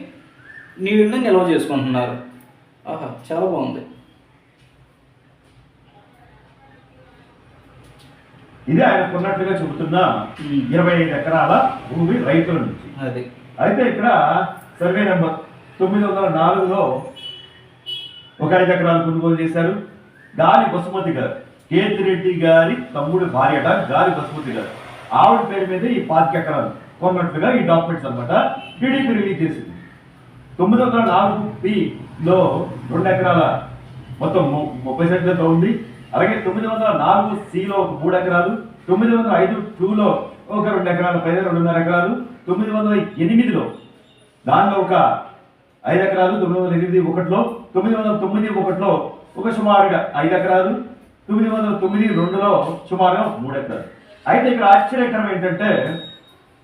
నీళ్ళని నిల్వ చేసుకుంటున్నారు. ఆహా, చాలా బాగుంది. ఇది ఆయన కొన్నట్లుగా చెబుతున్న 25 ఎకరాల భూమి రైతుల నుంచి. అది అయితే ఇక్కడ సర్వే నెంబర్ 904లో ఒక 5 ఎకరాలు కొనుగోలు చేశారు. గాలి బసుమతి గారు, కేతిరెడ్డి గారి తమ్ముడు భార్యట గాలి బసుమతి గారు, ఆవిడ పేరు మీద ఈ 5 ఎకరాలు కొన్నట్లుగా ఈ డాక్యుమెంట్స్ అనమాట టీడీపీ రిలీజ్ చేసింది. 904B లో 2 ఎకరాల మొత్తం 30 సెంట్లతో ఉంది. అలాగే 904Cలో 3 ఎకరాలు, 905-2లో ఒక 2 ఎకరాల పైన 2.5 ఎకరాలు, 908లో దానిలో ఒక 5 ఎకరాలు, 908-1లో, 909-1లో ఒక సుమారుగా 5 ఎకరాలు, 909-2లో సుమారుగా 3 ఎకరాలు. అయితే ఇక్కడ ఆశ్చర్యకరం ఏంటంటే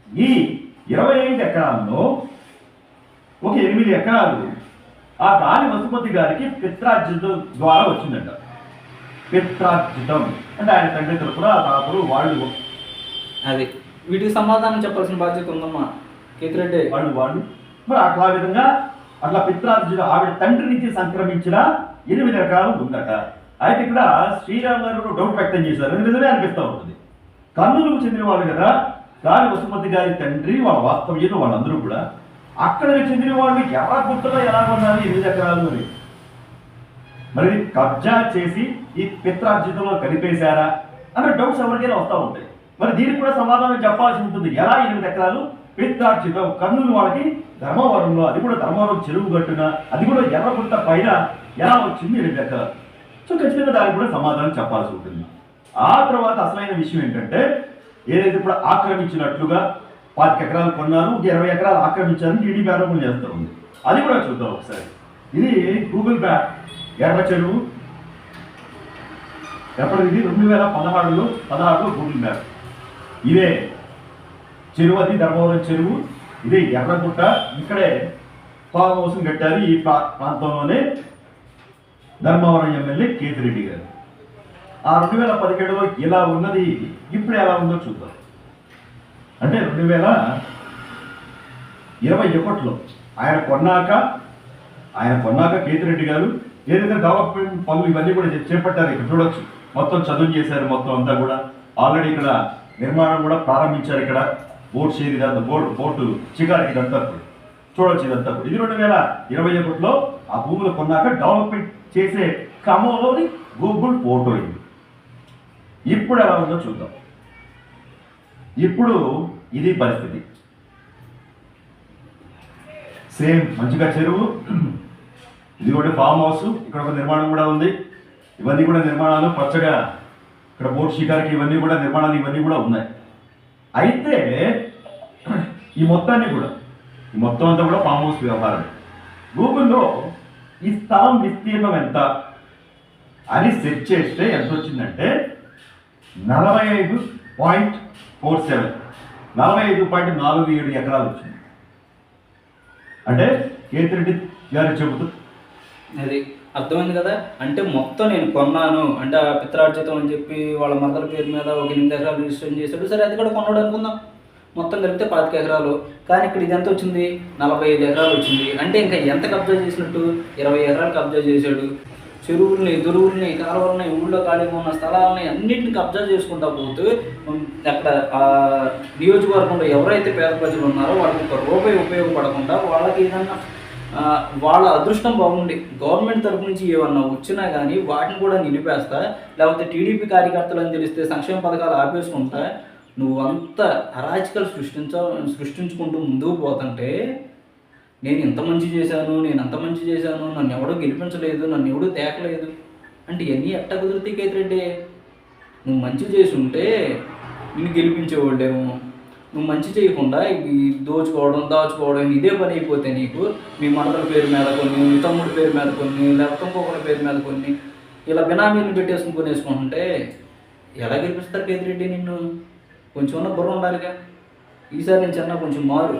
ఈ 25 ఎకరాల్లో ఒక 8 ఎకరాలు ఆ గాలి వసుమతి గారికి పిత్రార్జితం ద్వారా వచ్చిందంట. పిత్రార్జితం అంటే ఆయన తండ్రి తరపున తాతలు వాళ్ళు, అది వీటికి సమాధానం చెప్పాల్సిన బాధ్యత ఉందమ్మా కేతిరెడ్డి. వాళ్ళు మరి అట్లా విధంగా అట్లా పిత్రార్జిత ఆవిడ తండ్రి నుంచి సంక్రమించిన 8 ఎకరాలు ఉందట. అయితే ఇక్కడ శ్రీరామ్ గారు డౌట్ వ్యక్తం చేశారు, నిజమే అనిపిస్తూ ఉంటుంది. కర్నూలుకు చెందిన వాళ్ళు కదా గాలి వసుమతి గారి తండ్రి, వాళ్ళ వాస్తవ్యులు వాళ్ళందరూ కూడా అక్కడ చెందిన వాళ్ళు ఎర్ర గుట్టలో ఎలా ఉన్నారు 8 ఎకరాలు అని. మరి కబ్జా చేసి ఈ పిత్రార్జితంలో కలిపేశారా అన్న డౌట్స్ ఎవరికైనా వస్తూ ఉంటాయి. మరి దీనికి కూడా సమాధానం చెప్పాల్సి ఉంటుంది. ఎలా 8 ఎకరాలు పిత్రార్జితం కర్నూలు వాళ్ళకి ధర్మవరంలో, అది కూడా ధర్మవరం చెరువు గట్టున, అది కూడా ఎర్రగుట్ట పైన ఎలా వచ్చింది 8 ఎకరాలు? సో ఖచ్చితంగా దానికి కూడా సమాధానం చెప్పాల్సి ఉంటుంది. ఆ తర్వాత అసలైన విషయం ఏంటంటే ఏదైతే ఇప్పుడు ఆక్రమించినట్లుగా 5 ఎకరాలు కొన్నారు, 20 ఎకరాలు ఆక్రమించారని టీడీపీ ఆరోపణలు చేస్తూ ఉంది. అది కూడా చూద్దాం ఒకసారి. ఇది గూగుల్ మ్యాప్ ఎర్ర చెరువు ఎప్పటిది 2016లో గూగుల్ మ్యాప్. ఇదే చెరువు, అది ధర్మవరం చెరువు, ఇదే ఎర్రగుట్ట, ఇక్కడే ఫామ్ హౌస్ కట్టారు. ఈ ప్రాంతంలోనే ధర్మవరం ఎమ్మెల్యే కేతిరెడ్డి గారు. ఆ 2017లో ఇలా ఉన్నది ఇప్పుడు ఎలా ఉందో చూద్దాం. అంటే 2021లో ఆయన కొన్నాక కేతిరెడ్డి గారు ఏదైతే డెవలప్మెంట్ పనులు ఇవన్నీ కూడా చేపట్టారు. ఇక్కడ చూడొచ్చు, మొత్తం చదువు చేశారు, మొత్తం అంతా కూడా ఆల్రెడీ ఇక్కడ నిర్మాణం కూడా ప్రారంభించారు. ఇక్కడ బోట్ షేర్ ఇదంతా బోటు షికారికి ఇదంతా చూడొచ్చు. ఇదంతా ఇది 2021లో ఆ భూములు కొన్నాక డెవలప్మెంట్ చేసే క్రమంలోని గూగుల్ ఫోటో ఇది. ఇప్పుడు ఎలా ఉందో చూద్దాం. ఇప్పుడు ఇది పరిస్థితి. సేమ్ మంచిగా చెరువు, ఇది కూడా ఫామ్ హౌస్, ఇక్కడ ఒక నిర్మాణం కూడా ఉంది. ఇవన్నీ కూడా నిర్మాణాలు పచ్చగా ఇక్కడ బోట్ షికారికి ఇవన్నీ కూడా నిర్మాణాలు ఇవన్నీ కూడా ఉన్నాయి. అయితే ఈ మొత్తం అంతా కూడా ఫామ్ హౌస్ వ్యవహారం. గూగుల్లో ఈ స్థలం విస్తీర్ణం ఎంత అని సెర్చ్ చేస్తే ఎంత వచ్చిందంటే 45.47 45.47 ఎకరాలు వచ్చింది. అంటే కేతిరెడ్డి గారు చెబుతూ అది అర్థమైంది కదా. అంటే మొత్తం నేను కొన్నాను అంటే ఆ పిత్రార్జితం అని చెప్పి వాళ్ళ మదర్ పేరు మీద ఒక 8 ఎకరాలు రిజిస్ట్రేషన్ చేశాడు. సరే అది కూడా కొన్నాడు అనుకుందాం, మొత్తం కలిపితే 25 ఎకరాలు. కానీ ఇక్కడ ఇది ఎంత వచ్చింది? 45 ఎకరాలు వచ్చింది. అంటే ఇంకా ఎంత కబ్జా చేసినట్టు? 20 ఎకరాలు కబ్జా చేశాడు. చెరువుల్ని, దొరువుల్ని, కాలువల్ని, ఊళ్ళో ఖాళీగా ఉన్న స్థలాలని అన్నింటిని కబ్జా చేసుకుంటా పోతూ అక్కడ ఆ నియోజకవర్గంలో ఎవరైతే పేద ప్రజలు ఉన్నారో వాళ్ళకి ఒక రూపాయి ఉపయోగపడకుండా వాళ్ళకి ఏదన్నా వాళ్ళ అదృష్టం బాగుండి గవర్నమెంట్ తరపు నుంచి ఏమన్నా వచ్చినా కానీ వాటిని కూడా నిలిపేస్తా, లేకపోతే టీడీపీ కార్యకర్తలు అని తెలిస్తే సంక్షేమ పథకాలు ఆపేసుకుంటా నువ్వు అంత అరాచకాలు సృష్టించుకుంటూ ముందుకు పోతుంటే నేను ఇంత మంచి చేశాను, నేను అంత మంచి చేశాను, నన్ను ఎవడో గెలిపించలేదు, నన్ను ఎవడో తేకలేదు అంటే ఇవన్నీ ఎట్ట కుదురుతాయి కేతిరెడ్డి? నువ్వు మంచి చేసి ఉంటే నిన్ను గెలిపించేవాళ్ళేమో. నువ్వు మంచి చేయకుండా ఈ దాచుకోవడం ఇదే పని అయిపోతే నీకు మీ మనవల పేరు మీద కొన్ని, మీ తమ్ముడి పేరు మీద కొన్ని, లేకపోతే ఇంకొకరి పేరు మీద కొన్ని ఇలా బినామీలను పెట్టేసుకుని కొనేసుకుంటుంటే ఎలా గెలిపిస్తారు కేతిరెడ్డి నిన్ను? కొంచెం ఉన్న బుర్ర ఉండాలిగా. ఈసారి నుంచి అన్నా కొంచెం మారు.